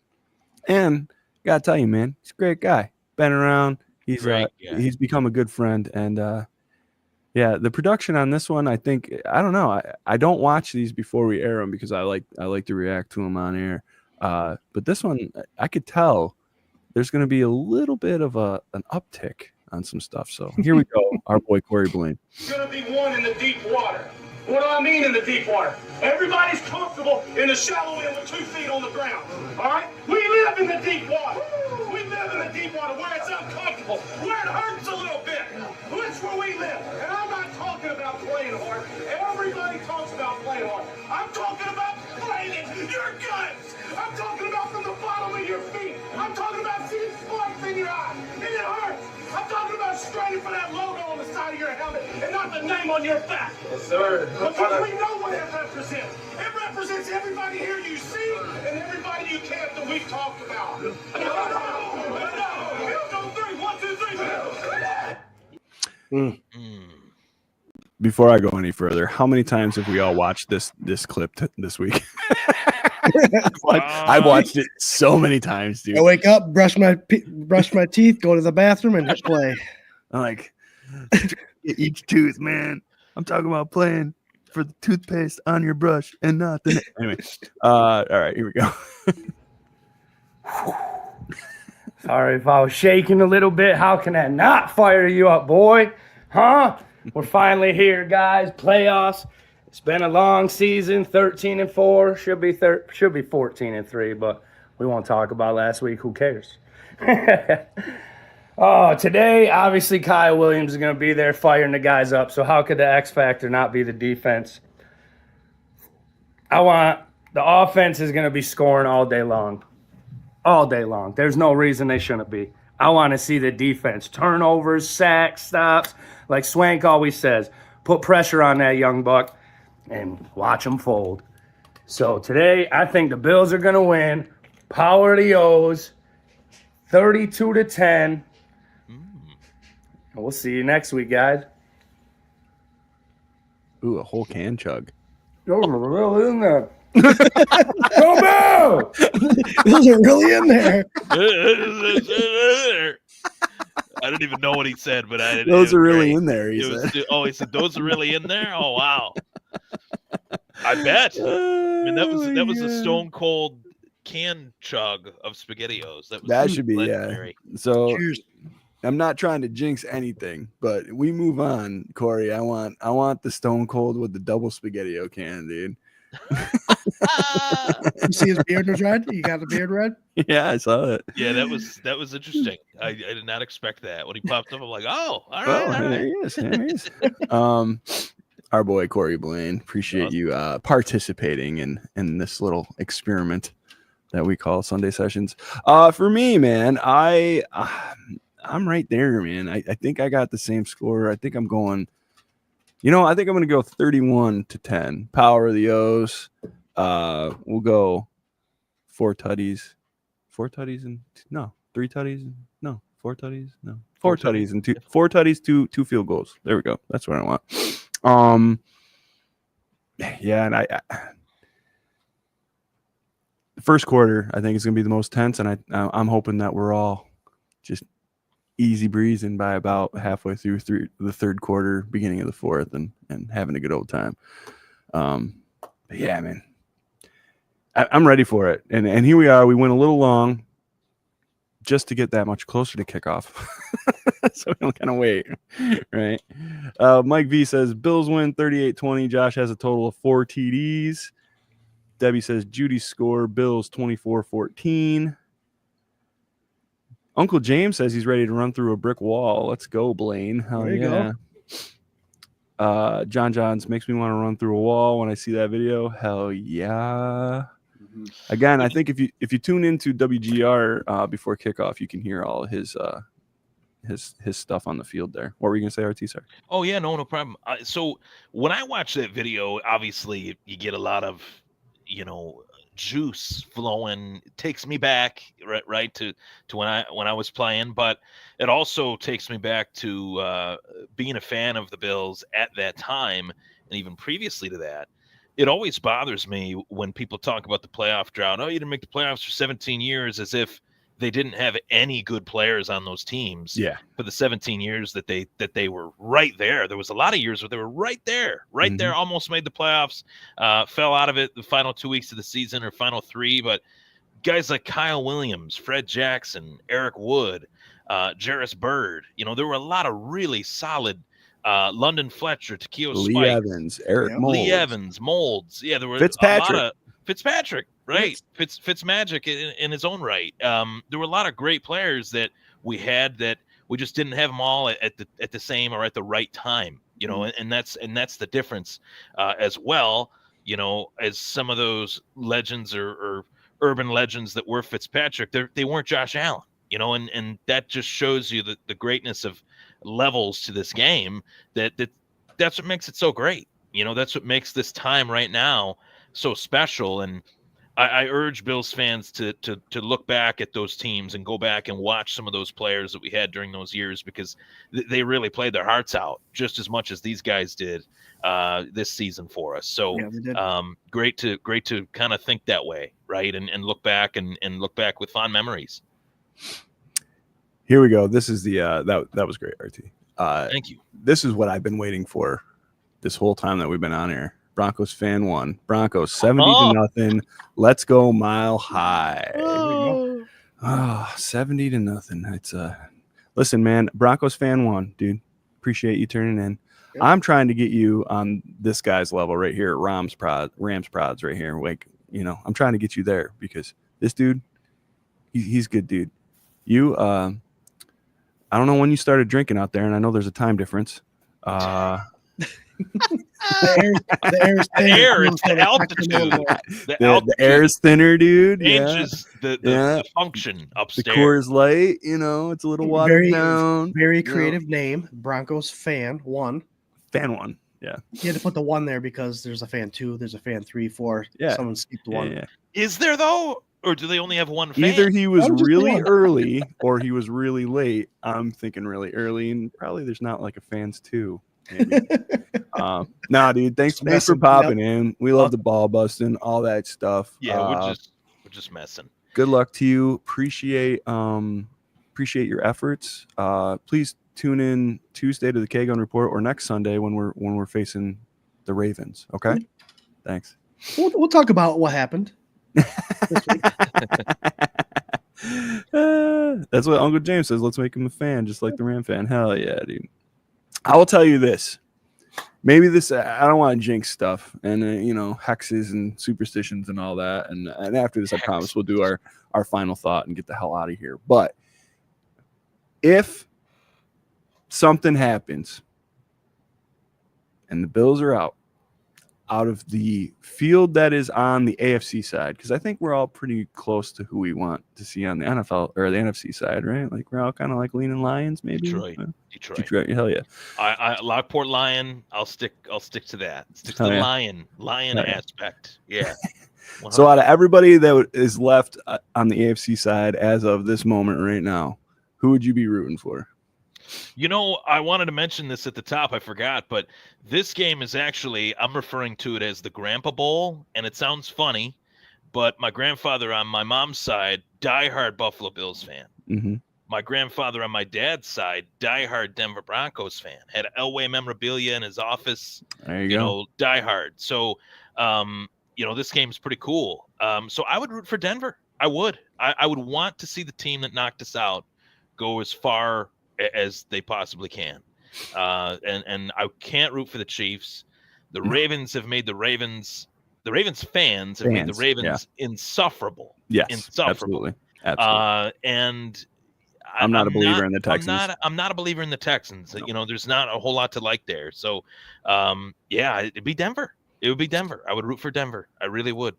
And gotta tell you, man, he's a great guy. Been around. He's become a good friend. And the production on this one, I think, I don't know. I don't watch these before we air them because I like to react to them on air. But this one, I could tell there's going to be a little bit of an uptick on some stuff. So here we go. Our boy Corey Blaine. It's going to be one in the deep water. What do I mean in the deep water? Everybody's comfortable in the shallow end with 2 feet on the ground. All right? We live in the deep water. We live in the deep water where it's uncomfortable, where it hurts a little bit. That's where we live. And I'm not talking about playing hard. Everybody talks about playing hard. I'm talking about playing it. Your guts. I'm talking about from the bottom of your feet. I'm talking about seeing sparks in your eyes. And it hurts. I'm talking about side of your helmet and not the name on your back. Yes, sir. Because we know what it represents. It represents everybody here you see and everybody you can't that we've talked about. No. 1, 2, 3. Before I go any further, how many times have we all watched this clip this week? I've watched it so many times, dude. I wake up, brush my teeth, go to the bathroom, and hit play. I'm like, each tooth, man. I'm talking about playing for the toothpaste on your brush and not the. Anyway, all right, here we go. Sorry if I was shaking a little bit. How can that not fire you up, boy? Huh? We're finally here, guys. Playoffs. It's been a long season, 13-4. Should be 14-3, but we won't talk about last week. Who cares? Oh, today, obviously, Kyle Williams is going to be there firing the guys up. So how could the X factor not be the defense? The offense is going to be scoring all day long. All day long. There's no reason they shouldn't be. I want to see the defense. Turnovers, sacks, stops. Like Swank always says, put pressure on that young buck and watch them fold. So today, I think the Bills are going to win. Power of the O's, 32-10. We'll see you next week, guys. Ooh, a whole can chug. Those are really in there. Go Bill! Those are really in there. I didn't even know what he said, but Those are really in there. He said those are really in there. Oh wow! I bet. I mean, that was a stone cold can chug of SpaghettiOs. That should be legendary. Yeah. So Cheers. I'm not trying to jinx anything, but we move on, Corey. I want the stone cold with the double SpaghettiO can, dude. You see his beard was red? You got the beard red? Yeah, I saw it. Yeah, that was interesting. I did not expect that. When he popped up, I'm like, oh, all right. Oh, all there right. he is. There he is. Our boy Corey Blaine. Appreciate you participating in this little experiment that we call Sunday Sessions. For me, man, I'm right there, man. I think I got the same score. I think I'm going. I think I'm going to go 31-10. Power of the O's. We'll go 4 tutties. 4 tutties and 3 tutties. No, 4 tutties. No, 4 tutties and 4 tutties, 2 field goals. There we go. That's what I want. Yeah, and the first quarter I think is going to be the most tense, and I'm hoping that we're all just easy breezing by about halfway through the third quarter, beginning of the fourth, and having a good old time. But yeah, man, I'm ready for it. And here we are. We went a little long just to get that much closer to kickoff. So we'll kind of wait, right? Mike V says, Bills win 38-20. Josh has a total of 4 TDs. Debbie says, Judy score, Bills 24-14. Uncle James says he's ready to run through a brick wall. Let's go, Blaine. Hell There you go. John Johns makes me want to run through a wall when I see that video. Hell yeah. Mm-hmm. Again, I think if you tune into WGR before kickoff, you can hear all of his stuff on the field there. What were you gonna say, RT? Sorry. Oh yeah, no problem. So when I watch that video, obviously you get a lot of, juice flowing. It takes me back right to when I was playing, but it also takes me back to being a fan of the Bills at that time, and even previously to that. It always bothers me when people talk about the playoff drought. Oh, you didn't make the playoffs for 17 years, as if they didn't have any good players on those teams. Yeah. For the 17 years that they were right there. There was a lot of years where they were right there, there, almost made the playoffs, fell out of it the final 2 weeks of the season or final 3. But guys like Kyle Williams, Fred Jackson, Eric Wood, Jarris Bird, there were a lot of really solid London Fletcher, Takeo Lee Spike, Evans, Eric Molds. Lee Evans, Molds. Yeah, there were Fitzpatrick. a lot of Fitzpatrick, right? Fitzmagic in his own right. There were a lot of great players that we had that we just didn't have them all at the same or at the right time, and that's the difference as well. As some of those legends or urban legends that were Fitzpatrick, they weren't Josh Allen. and that just shows you the greatness of levels to this game. That's what makes it so great. That's what makes this time right now so special. And I urge Bills fans to look back at those teams and go back and watch some of those players that we had during those years, because they really played their hearts out just as much as these guys did this season for us. So great to kind of think that way, right? And look back and look back with fond memories. Here we go. This is the that was great, RT. Thank you. This is what I've been waiting for this whole time that we've been on air. Broncos fan 1. Broncos 70-0. Let's go Mile High. 70-0. It's listen, man. Broncos fan 1, dude. Appreciate you turning in. Yep. I'm trying to get you on this guy's level right here, Rams Prods right here. Like, I'm trying to get you there, because this dude, he's good, dude. You, I don't know when you started drinking out there, and I know there's a time difference. The air, it's the altitude. The air is thinner, dude. Changes the function upstairs. The Coors Light, it's a little watered down. Very creative name, Broncos fan 1. Fan 1, yeah. You had to put the 1 there because there's a fan 2, there's a fan 3, 4. Yeah. Someone skipped 1. Yeah. Is there though? Or do they only have one fan? Either he was really early or he was really late. I'm thinking really early, and probably there's not like a fans 2. Maybe. Nah, dude. Thanks for popping in. We love the ball busting, all that stuff. Yeah, we're just messing. Good luck to you. Appreciate your efforts. Please tune in Tuesday to the K-Gun Report, or next Sunday when we're facing the Ravens. Okay. Thanks. We'll talk about what happened. That's what Uncle James says. Let's make him a fan, just like the Ram fan. Hell yeah, dude. I will tell you this. Maybe this, I don't want to jinx stuff and, hexes and superstitions and all that. And after this, I promise we'll do our final thought and get the hell out of here. But if something happens and the Bills are out of the field that is on the AFC side, because I think we're all pretty close to who we want to see on the NFL or the NFC side, right? Like we're all kind of like leaning Lions, maybe. Detroit, hell yeah. I Lockport Lion. I'll stick to that. Stick to the lion aspect. Yeah. So out of everybody that is left on the AFC side as of this moment right now, who would you be rooting for? I wanted to mention this at the top. I forgot, but this game is actually, I'm referring to it as the Grandpa Bowl, and it sounds funny, but my grandfather on my mom's side, diehard Buffalo Bills fan. Mm-hmm. My grandfather on my dad's side, diehard Denver Broncos fan. Had Elway memorabilia in his office. There you go. Diehard. So, this game's pretty cool. So I would root for Denver. I would. I would want to see the team that knocked us out go as far as they possibly can. And I can't root for the Chiefs. The Ravens have made the Ravens fans have made the Ravens insufferable. Yes, insufferable. Absolutely. And I'm not a believer in the Texans. I'm not a believer in the Texans. No. There's not a whole lot to like there. So, it'd be Denver. It would be Denver. I would root for Denver. I really would.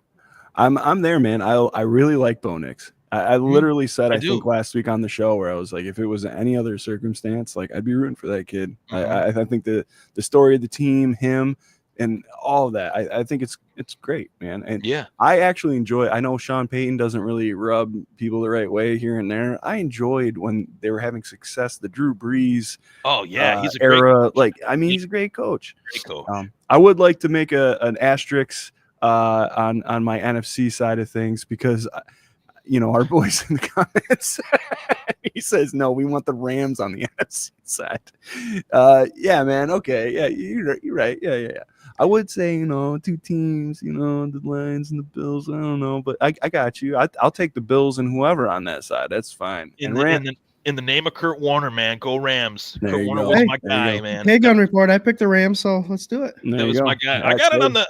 I'm there, man. I really like Bo Nix. I literally said, I think last week on the show, where I was like, if it was any other circumstance, like I'd be rooting for that kid. Mm-hmm. I think the story of the team, him, and all of that, I think it's great, man. And yeah, I actually enjoy. I know Sean Payton doesn't really rub people the right way here and there. I enjoyed when they were having success. The Drew Brees, he's a era. Great coach. He's a great coach. Great coach. I would like to make an asterisk on my NFC side of things, because our boys in the comments, he says, no, we want the Rams on the NFC side. Yeah, man. Okay. Yeah, you're right. Yeah. I would say, two teams, the Lions and the Bills. I don't know, but I got you. I'll take the Bills and whoever on that side. That's fine. In the name of Kurt Warner, man, go Rams. There Kurt Warner go. was my guy, man. K-Gun Report. I picked the Rams, so let's do it. That was my guy. I got it on the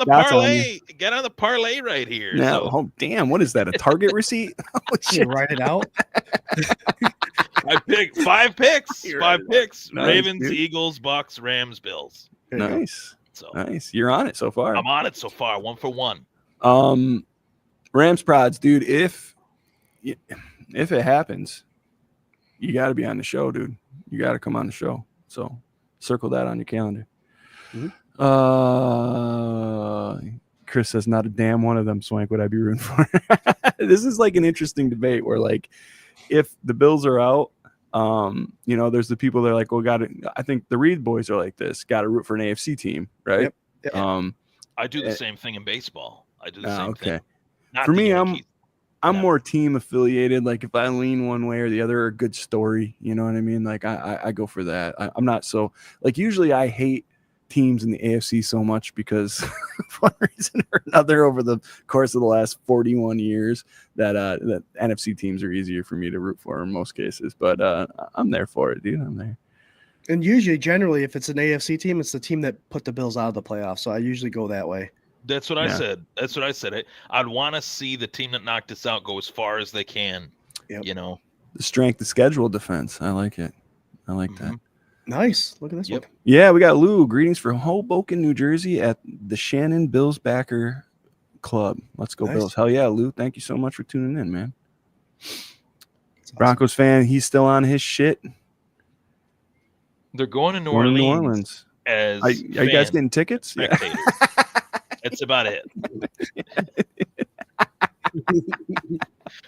parlay. Got on the parlay right here. Now, so. Oh damn! What is that? A Target receipt? You write it out. I picked 5 picks. Five picks. Nice, Ravens, dude. Eagles, Bucks, Rams, Bills. Nice. Nice. You're on it so far. I'm on it so far. 1 for 1. Rams prods, dude. If if it happens, you got to be on the show, dude. You got to come on the show. So circle that on your calendar. Mhm. Chris says, not a damn one of them, Swank, would I be rooting for? This is like an interesting debate where, like, if the Bills are out, there's the people that are like, well, I think the Reed boys are like this, got to root for an AFC team, right? Yep. I do the same thing in baseball. I do the same thing. Not for the me, Yankees. I'm more team affiliated. Like if I lean one way or the other, a good story, you know what I mean? Like I go for that. I'm not so like, usually I hate teams in the AFC so much because for one reason or another over the course of the last 41 years that NFC teams are easier for me to root for in most cases, but I'm there for it, dude. I'm there. And usually, generally, if it's an AFC team, it's the team that put the Bills out of the playoffs. So I usually go that way. That's what I said. That's what I said. I'd want to see the team that knocked us out go as far as they can. Yep. The strength of schedule defense. I like it. I like that. Nice. Look at this one. Yeah, we got Lou. Greetings from Hoboken, New Jersey at the Shannon Bills Backer Club. Let's go, Bills. Hell yeah, Lou. Thank you so much for tuning in, man. Awesome. Broncos fan. He's still on his shit. They're going to New Orleans. Are you guys getting tickets? Spectators. That's about it.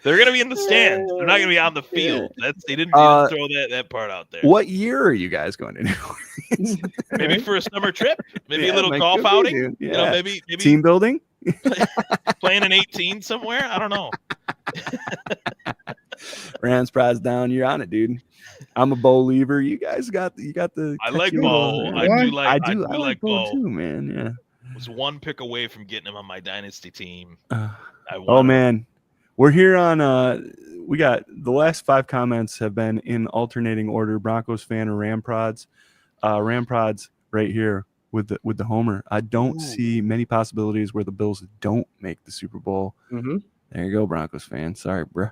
They're going to be in the stands. They're not going to be on the field. They didn't throw that part out there. What year are you guys going to New Orleans? Maybe for a summer trip. Maybe a little golf outing. Yeah. Maybe team building. Playing an 18 somewhere. I don't know. Rams prize down. You're on it, dude. I'm a bowl lever. You guys got the. I like Bo. I do like Bo too, man. Yeah. Was one pick away from getting him on my dynasty team. Man, we're here on. We got the last 5 comments have been in alternating order. Broncos fan or Ram prods. Ram prods right here with the homer. I don't see many possibilities where the Bills don't make the Super Bowl. Mm-hmm. There you go, Broncos fan. Sorry, bro.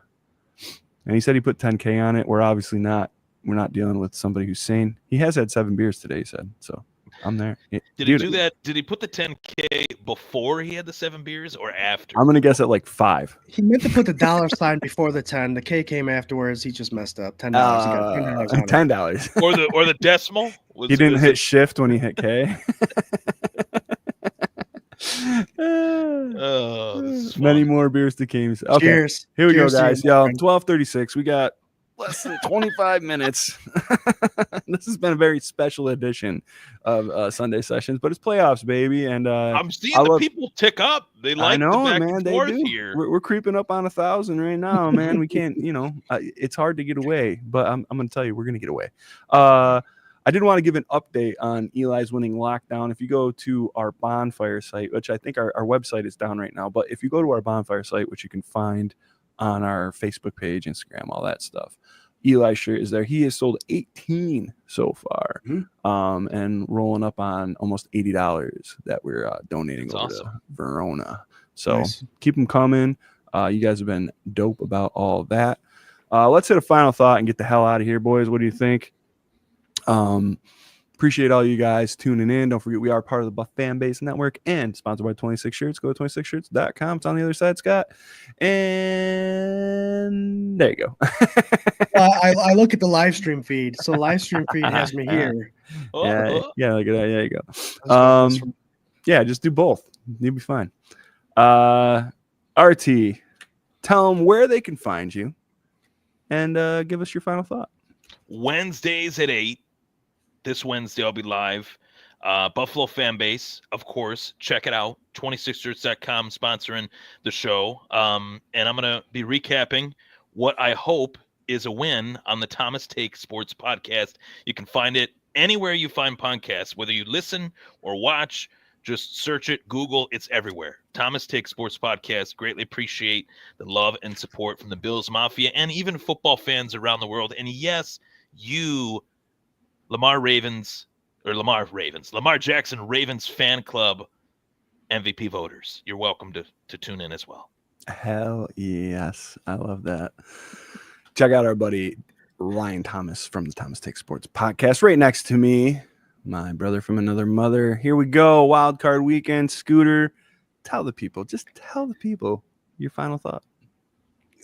And he said he put 10K on it. We're obviously not. We're not dealing with somebody who's sane. He has had 7 beers today, he said. So I'm there. Did he do that? Did he put the 10K before he had the 7 beers or after? I'm going to guess at like 5. He meant to put the dollar sign before the 10. The K came afterwards. He just messed up. $10. He got $10. Or the decimal. He didn't hit shift when he hit K. Many more beers to Kames. Okay. Cheers. Here we Cheers go, guys. Y'all, 12:36. We got less than 25 minutes. This has been a very special edition of Sunday Sessions, but it's playoffs, baby. And I'm seeing the people tick up. They like I know, the back man. and They forth do. here. We're creeping up on 1,000 right now, man. We can't, it's hard to get away, but I'm going to tell you, we're going to get away. I did want to give an update on Eli's winning lockdown. If you go to our bonfire site, which I think our website is down right now, but if you go to our bonfire site, which you can find on our Facebook page, Instagram, all that stuff, Eli's shirt is there. He has sold 18 so far, and rolling up on almost $80 that we're donating over to Verona. So keep them coming. You guys have been dope about all of that. Let's hit a final thought and get the hell out of here, boys. What do you think? Appreciate all you guys tuning in. Don't forget we are part of the Buff Fan Base Network and sponsored by 26 Shirts. Go to 26shirts.com. It's on the other side, Scott. And there you go. I look at the live stream feed. So live stream feed has me here. Yeah, look at that. There you go. Yeah, just do both. You'll be fine. RT, tell them where they can find you and give us your final thought. Wednesdays at 8. This Wednesday, I'll be live. Buffalo Fan Base, of course. Check it out. 26shirts.com sponsoring the show. And I'm going to be recapping what I hope is a win on the Thomas Take Sports Podcast. You can find it anywhere you find podcasts, whether you listen or watch. Just search it, Google, it's everywhere. Thomas Take Sports Podcast. Greatly appreciate the love and support from the Bills Mafia and even football fans around the world. And yes, you, Lamar Jackson Ravens fan club MVP voters, you're welcome to tune in as well. Hell yes. I love that. Check out our buddy Ryan Thomas from the Thomas Take Sports Podcast right next to me. My brother from another mother. Here we go. Wild card weekend. Scooter, tell the people your final thought.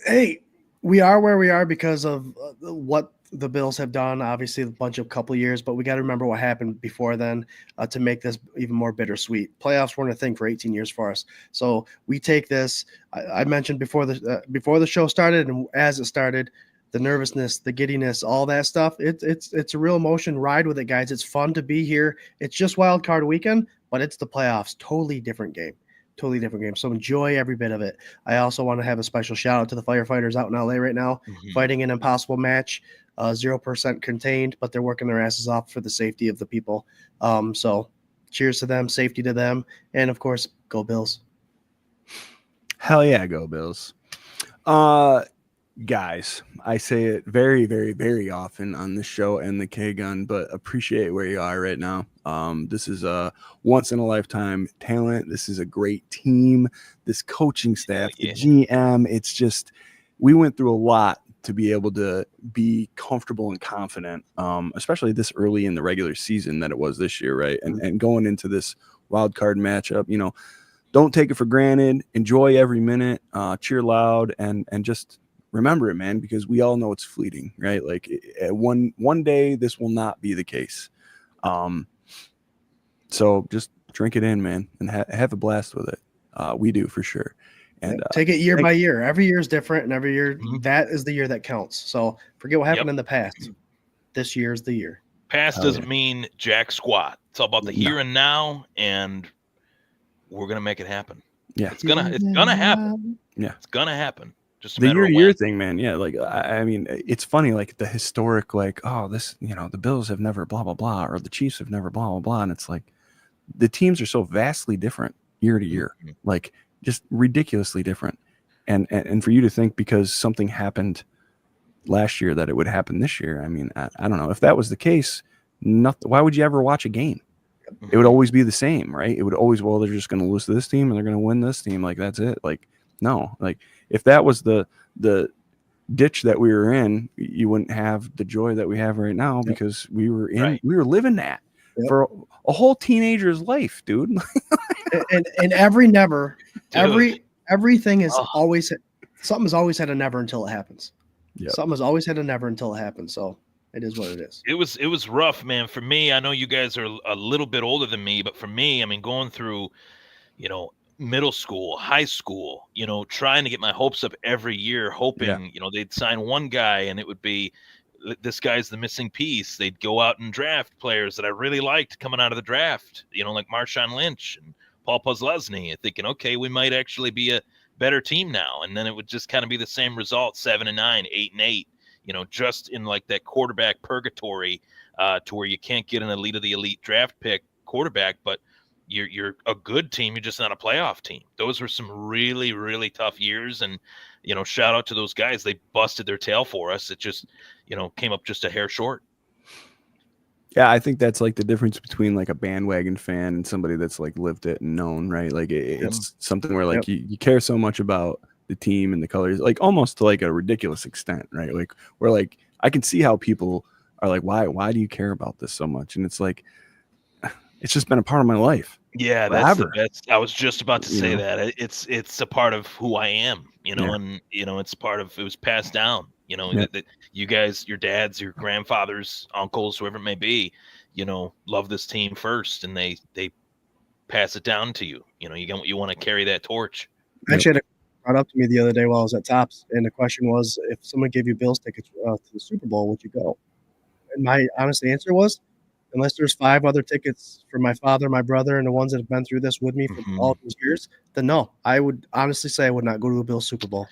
Hey, We are where we are because of what the Bills have done. Obviously, a bunch of couple years, but we got to remember what happened before then to make this even more bittersweet. Playoffs weren't a thing for 18 years for us, so we take this. I mentioned before the show started, and as it started, the nervousness, the giddiness, all that stuff. It's a real emotion. Ride with it, guys. It's fun to be here. It's just wild card weekend, but it's the playoffs. Totally different game. Totally different game. So enjoy every bit of it. I also want to have a special shout out to the firefighters out in LA right now, fighting an impossible match, 0% contained, but they're working their asses off for the safety of the people. So cheers to them, safety to them, and of course, go Bills. Hell yeah, go Bills. Guys, I say it very, very, very often on this show and the K-Gun, but appreciate where you are right now. This is a once-in-a-lifetime talent. This is a great team. This coaching staff, the GM, it's just we went through a lot to be able to be comfortable and confident, especially this early in the regular season that it was this year, right? And going into this wild card matchup, you know, don't take it for granted. Enjoy every minute. Cheer loud and just remember it, man, because we all know it's fleeting, right? Like one day this will not be the case. So just drink it in, man, and have a blast with it. We do for sure. And take it year by year. Every year is different, and every year that is the year that counts. So forget what happened in the past. This year is the year. Past doesn't mean jack squat. It's all about the here and now, and we're gonna make it happen. Yeah, it's gonna happen. Yeah, it's gonna happen. Just the year thing, man. Yeah, like I mean, it's funny, like the historic, like, oh, this, you know, the Bills have never blah blah blah, or the Chiefs have never blah blah blah, and it's like the teams are so vastly different year to year, like just ridiculously different. And for you to think because something happened last year that it would happen this year, I mean, I don't know if that was the case. Why would you ever watch a game? It would always be the same, right? It would always, well, they're just going to lose to this team and they're going to win this team. Like, that's it. Like, no, like if that was the ditch that we were in, you wouldn't have the joy that we have right now because we were living that for a whole teenager's life, dude. and everything is always, something has always had a never until it happens. Something has always had a never until it happens. So it is what it is. It was rough, man. For me, I know you guys are a little bit older than me, but for me, I mean, going through, you know, middle school, high school, you know, trying to get my hopes up every year, hoping, you know, they'd sign one guy and it would be, this guy's the missing piece. They'd go out and draft players that I really liked coming out of the draft, you know, like Marshawn Lynch and Paul Posluszny, and thinking, okay, we might actually be a better team now. And then it would just kind of be the same result, 7-9, 8-8, you know, just in like that quarterback purgatory to where you can't get an elite of the elite draft pick quarterback, but you're a good team. You're just not a playoff team. Those were some really, really tough years. And, you know, shout out to those guys. They busted their tail for us. It just, you know, came up just a hair short. Yeah, I think that's like the difference between like a bandwagon fan and somebody that's like lived it and known, right? Like it's something where like you care so much about the team and the colors, like almost to like a ridiculous extent, right? Like where like I can see how people are like, why do you care about this so much? And it's like, it's just been a part of my life. Yeah, that's I was just about to say that. It's a part of who I am, you know, and you know, it's part of, it was passed down, you know, that you guys, your dads, your grandfathers, uncles, whoever it may be, you know, love this team first, and they pass it down to you. You know, you want to carry that torch. Actually, it brought up to me the other day while I was at Tops, and the question was, if someone gave you Bills tickets to the Super Bowl, would you go? And my honest answer was, unless there's 5 other tickets for my father, my brother, and the ones that have been through this with me for all these years, then no. I would honestly say I would not go to a Bills Super Bowl.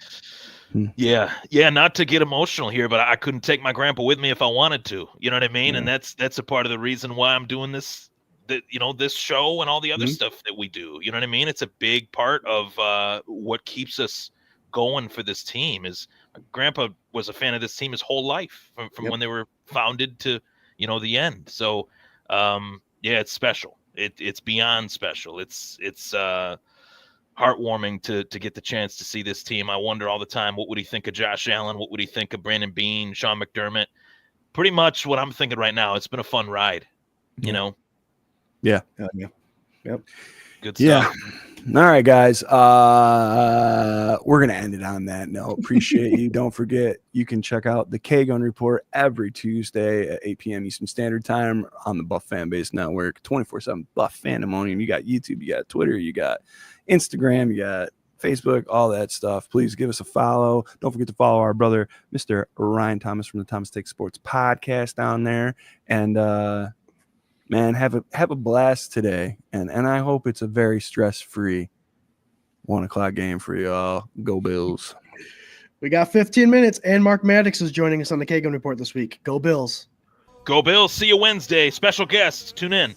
Yeah, not to get emotional here, but I couldn't take my grandpa with me if I wanted to. You know what I mean? And that's a part of the reason why I'm doing this, you know, this show and all the other stuff that we do. You know what I mean? It's a big part of what keeps us going for this team. Is my grandpa was a fan of this team his whole life, from when they were founded to, you know, the end. So it's special. It's beyond special. It's heartwarming to get the chance to see this team. I wonder all the time, what would he think of Josh Allen? What would he think of Brandon Beane, Sean McDermott? Pretty much what I'm thinking right now. It's been a fun ride, you know? Yeah. Yep. Good stuff. Yeah. All right, guys. We're gonna end it on that note. Appreciate you. Don't forget, you can check out the K-Gun Report every Tuesday at 8 p.m. Eastern Standard Time on the Buff Fanbase Network, 24/7 Buff Fandemonium. You got YouTube, you got Twitter, you got Instagram, you got Facebook, all that stuff. Please give us a follow. Don't forget to follow our brother, Mr. Ryan Thomas from the Thomas Take Sports podcast down there. And man, have a blast today. And I hope it's a very stress-free 1:00 game for y'all. Go Bills. We got 15 minutes, and Mark Maddox is joining us on the K-Gun Report this week. Go Bills. Go Bills. See you Wednesday. Special guests. Tune in.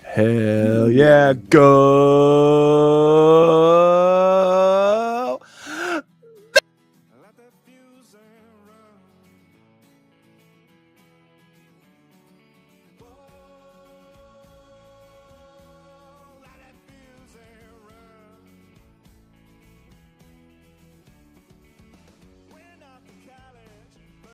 Hell yeah. Go